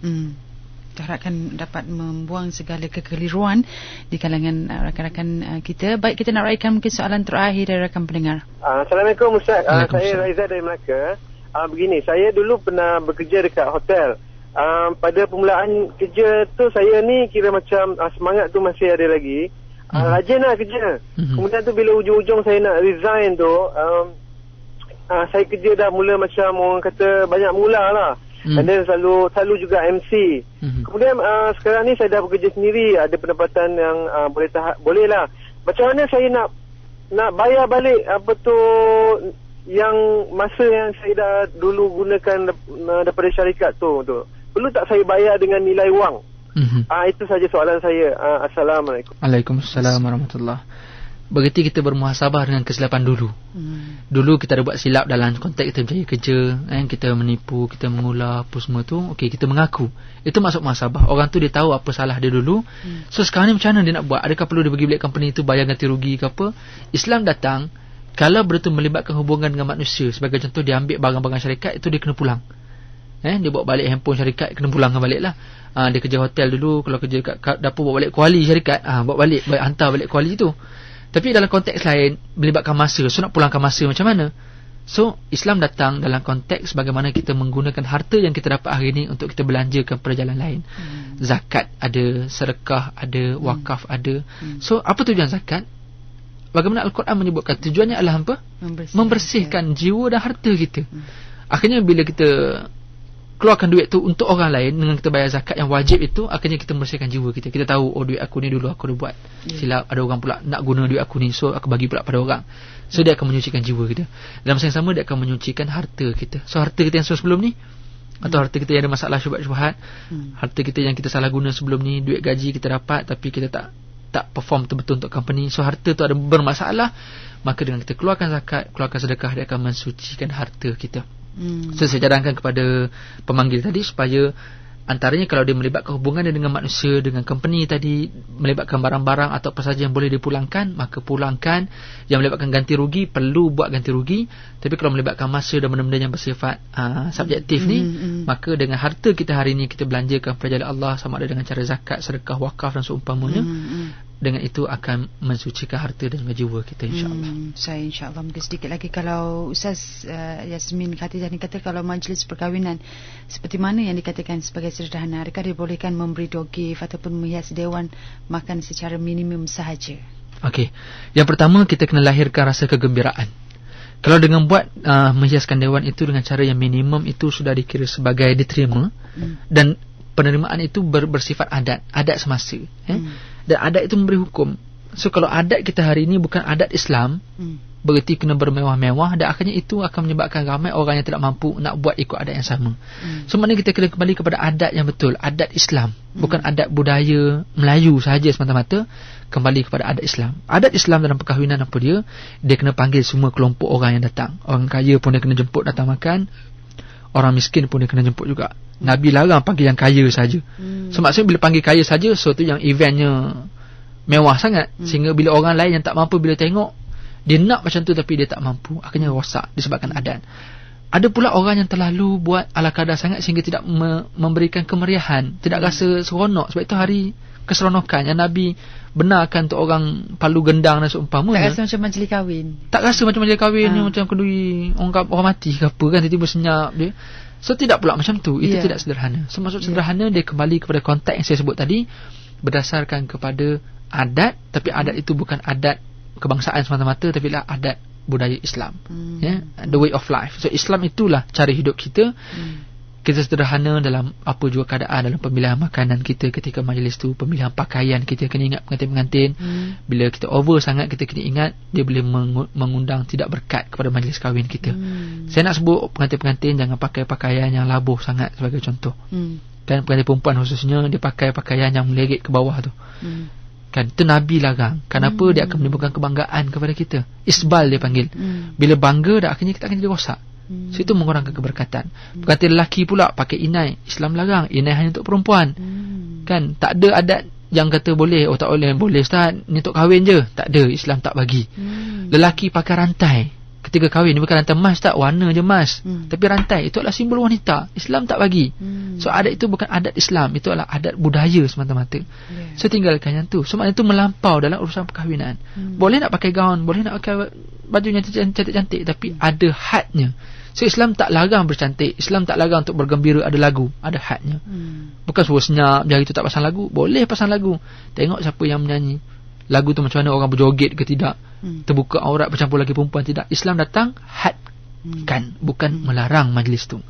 Harapkan dapat membuang segala kekeliruan di kalangan rakan-rakan kita. Baik, kita nak raikan mungkin soalan terakhir dari rakan pendengar. Assalamualaikum Ustaz. Saya Raiza dari Melaka. Begini, saya dulu pernah bekerja dekat hotel. Pada permulaan kerja tu saya ni kira macam semangat tu masih ada lagi. Rajin lah kerja. Kemudian tu bila ujung-ujung saya nak resign tu, saya kerja dah mula macam orang kata banyak mula lah. Dan selalu juga MC. Kemudian sekarang ni saya dah bekerja sendiri, ada pendapatan yang boleh lah. Macam mana saya nak bayar balik apa tu yang masa yang saya dah dulu gunakan daripada syarikat tu. Perlu tak saya bayar dengan nilai wang? Itu saja soalan saya. Assalamualaikum. Waalaikumsalam warahmatullahi. Berarti kita bermuhasabah dengan kesilapan dulu. Dulu kita ada buat silap dalam konteks kita berjaya kerja, kita menipu, kita mengular, apa semua tu. Okey, kita mengaku. Itu masuk muhasabah. Orang tu dia tahu apa salah dia dulu. So sekarang ni macam mana dia nak buat? Adakah perlu dia bagi balik company tu bayar ganti rugi ke apa? Islam datang, kalau betul melibatkan hubungan dengan manusia, sebagai contoh dia ambil barang-barang syarikat, itu dia kena pulang. Dia bawa balik handphone syarikat, kena pulangkan balik lah. Dia kerja hotel dulu, kalau kerja kat dapur bawa balik kuali syarikat, bawa balik, hantar balik kuali tu. Tapi dalam konteks lain melibatkan masa, so nak pulangkan masa macam mana? So Islam datang dalam konteks bagaimana kita menggunakan harta yang kita dapat hari ini untuk kita belanjakan perjalanan lain. Zakat ada, sedekah ada, wakaf ada. So apa tujuan zakat? Bagaimana Al-Quran menyebutkan tujuannya adalah apa? Membersihkan jiwa dan harta kita. Akhirnya bila kita keluarkan duit tu untuk orang lain dengan kita bayar zakat yang wajib itu, akhirnya kita membersihkan jiwa kita. Kita tahu, duit aku ni dulu aku dah buat silap, ada orang pula nak guna duit aku ni, so aku bagi pula pada orang. So dia akan menyucikan jiwa kita. Dalam masa yang sama dia akan menyucikan harta kita. So harta kita yang sebelum ni, atau harta kita yang ada masalah syubhat, harta kita yang kita salah guna sebelum ni, duit gaji kita dapat tapi kita tak perform betul-betul untuk company, so harta tu ada bermasalah, maka dengan kita keluarkan zakat, keluarkan sedekah, dia akan mensucikan harta kita. So saya cadangkan kepada pemanggil tadi supaya antaranya kalau dia melibatkan hubungan dengan manusia, dengan company tadi, melibatkan barang-barang atau apa saja yang boleh dipulangkan, maka pulangkan. Yang melibatkan ganti rugi, perlu buat ganti rugi. Tapi kalau melibatkan masa dan benda-benda yang bersifat subjektif ni, maka dengan harta kita hari ni kita belanjakan pada jalan Allah, sama ada dengan cara zakat, sedekah, wakaf dan seumpamanya. Dengan itu akan mensucikan harta dan jiwa kita, insyaAllah. Saya insyaAllah mungkin sedikit lagi, kalau Ustaz Yasmin Khatijah ni kata kalau majlis perkahwinan seperti mana yang dikatakan sebagai sederhana, adakah dibolehkan memberi dogif ataupun menghias dewan makan secara minimum sahaja? Okey, yang pertama kita kena lahirkan rasa kegembiraan. Kalau dengan buat menghiaskan dewan itu dengan cara yang minimum, itu sudah dikira sebagai diterima. Dan penerimaan itu bersifat adat semasa. Dan adat itu memberi hukum. So kalau adat kita hari ini bukan adat Islam, bererti kena bermewah-mewah, dan akhirnya itu akan menyebabkan ramai orang yang tidak mampu nak buat ikut adat yang sama. So maknanya kita kena kembali kepada adat yang betul, adat Islam, bukan adat budaya Melayu sahaja semata-mata. Kembali kepada adat Islam. Adat Islam dalam perkahwinan apa dia? Dia kena panggil semua kelompok orang yang datang. Orang kaya pun dia kena jemput datang makan, orang miskin pun dia kena jemput juga. Nabi larang panggil yang kaya saja. So maksudnya bila panggil kaya saja, so tu yang eventnya mewah sangat, sehingga bila orang lain yang tak mampu, bila tengok dia nak macam tu tapi dia tak mampu, akhirnya rosak disebabkan adat. Ada pula orang yang terlalu buat ala kadar sangat sehingga tidak memberikan kemeriahan, tidak rasa seronok. Sebab itu hari keseronokan yang Nabi benarkan untuk orang palu gendang dan seumpama. Tak rasa macam majlis kahwin. Tak rasa macam majlis kahwin ni, macam kenduri orang mati ke apa kan, tiba-tiba senyap dia. So tidak pula macam tu. Itu tidak sederhana. So maksud sederhana dia kembali kepada konteks yang saya sebut tadi, berdasarkan kepada adat, tapi adat itu bukan adat kebangsaan semata-mata, tapi lah adat budaya Islam. The way of life. So Islam itulah cara hidup kita. Kita sederhana dalam apa juga keadaan, dalam pemilihan makanan kita ketika majlis tu, pemilihan pakaian kita kena ingat pengantin-pengantin. Bila kita over sangat, kita kena ingat dia boleh mengundang tidak berkat kepada majlis kahwin kita. Saya nak sebut pengantin-pengantin jangan pakai pakaian yang labuh sangat sebagai contoh. Kan pengantin perempuan khususnya, dia pakai pakaian yang melerit ke bawah tu. Kan itu Nabi larang. Kenapa? Dia akan menimbulkan kebanggaan kepada kita. Isbal dia panggil. Bila bangga dah, akhirnya kita akan jadi rosak. So itu mengurangkan keberkatan. Pengantin lelaki pula pakai inai, Islam larang. Inai hanya untuk perempuan. Kan tak ada adat yang kata boleh, tak boleh, boleh ustaz, ni untuk kahwin je. Tak ada, Islam tak bagi. Lelaki pakai rantai ketika kahwin, dia bukan rantai emas, tak, warna je emas, tapi rantai itu adalah simbol wanita. Islam tak bagi. So adat itu bukan adat Islam, itu adalah adat budaya semata-mata. So tinggalkan yang tu. So maknanya itu melampau dalam urusan perkahwinan. Boleh nak pakai gaun, boleh nak pakai baju yang cantik-cantik, tapi ada hadnya. So Islam tak larang bercantik, Islam tak larang untuk bergembira, ada lagu, ada hadnya. Bukan suruh senyap, hari tu tak pasang lagu. Boleh pasang lagu, tengok siapa yang menyanyi. Lagu tu macam mana, orang berjoget ke tidak, terbuka aurat, bercampur lagi perempuan, tidak. Islam datang hadkan, bukan melarang majlis tu.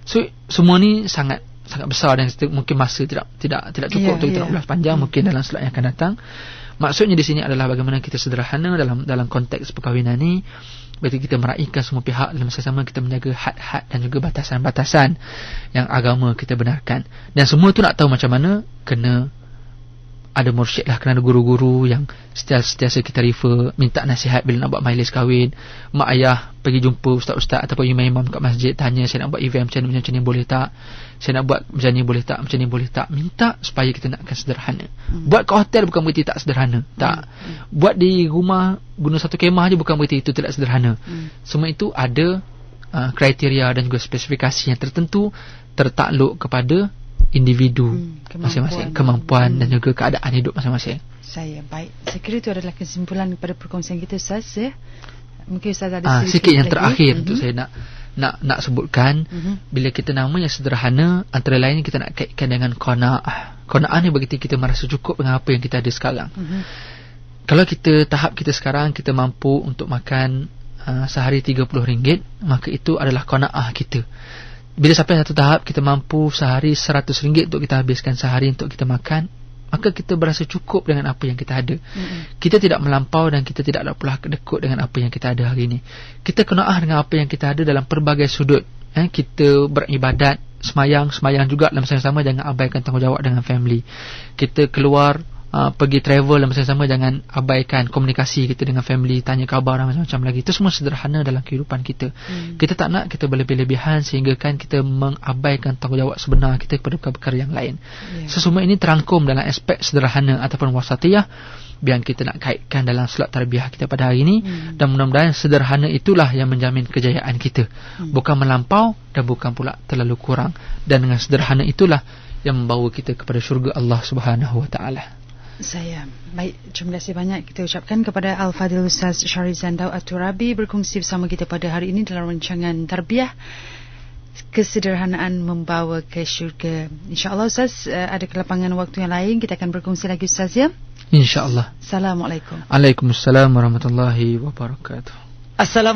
So semua ni sangat besar, dan mungkin masa tidak cukup untuk kita nak ulas panjang. Mungkin dalam slide yang akan datang. Maksudnya di sini adalah bagaimana kita sederhana dalam konteks perkahwinan ni. Berarti kita meraihkan semua pihak dalam masa sama, kita menjaga had-had dan juga batasan-batasan yang agama kita benarkan. Dan semua tu nak tahu macam mana, kena ada mursyid lah, kena ada guru-guru yang setiasa kita refer, minta nasihat bila nak buat majlis kahwin. Mak ayah pergi jumpa ustaz-ustaz ataupun imam-imam kat masjid, tanya, saya nak buat event macam ni boleh tak? Saya nak buat macam ni boleh tak? Macam ni boleh tak? Minta supaya kita nakkan sederhana. Buat kat hotel bukan berarti tak sederhana. Tak. Buat di rumah guna satu kemah je bukan berarti itu tidak sederhana. Semua itu ada kriteria dan juga spesifikasi yang tertentu, tertakluk kepada individu masing-masing, kemampuan dan juga keadaan hidup masing-masing. Baik. Saya kira itu adalah kesimpulan daripada perkongsian kita, Ustaz. Mungkin Ustaz ada sikit yang terakhir untuk saya nak sebutkan. Bila kita nama yang sederhana, antara lain kita nak kaitkan dengan qanaah. Qanaah ni berarti kita merasa cukup dengan apa yang kita ada sekarang. Kalau tahap kita sekarang, kita mampu untuk makan sehari RM30, maka itu adalah qanaah kita. Bila sampai satu tahap kita mampu sehari RM100 untuk kita habiskan sehari untuk kita makan, maka kita berasa cukup dengan apa yang kita ada. Kita tidak melampau dan kita tidak pula kedekut dengan apa yang kita ada hari ini. Kita qanaah dengan apa yang kita ada dalam pelbagai sudut. Kita beribadat, semayang juga dalam masa yang sama, jangan abaikan tanggungjawab dengan family. Kita keluar pergi travel dalam masa yang sama, jangan abaikan komunikasi kita dengan family, tanya khabar dan macam-macam lagi. Itu semua sederhana dalam kehidupan kita. Kita tak nak kita berlebih-lebihan sehingga kan kita mengabaikan tanggungjawab sebenar kita kepada perkara yang lain. Semua ini terangkum dalam aspek sederhana ataupun wasatiyah yang kita nak kaitkan dalam slot tarbiyah kita pada hari ini. Dan mudah-mudahan sederhana itulah yang menjamin kejayaan kita, bukan melampau dan bukan pula terlalu kurang. Dan dengan sederhana itulah yang membawa kita kepada syurga Allah Subhanahu Wa Taala. Baik, terima kasih banyak kita ucapkan kepada Al-Fadhil Ustaz Syarizan Daud At-Turabi berkongsi bersama kita pada hari ini dalam rancangan tarbiyah, kesederhanaan membawa ke syurga. InsyaAllah Ustaz, ada kelapangan waktu yang lain kita akan berkongsi lagi Ustaz, ya? InsyaAllah. Assalamualaikum. Waalaikumsalam warahmatullahi wabarakatuh.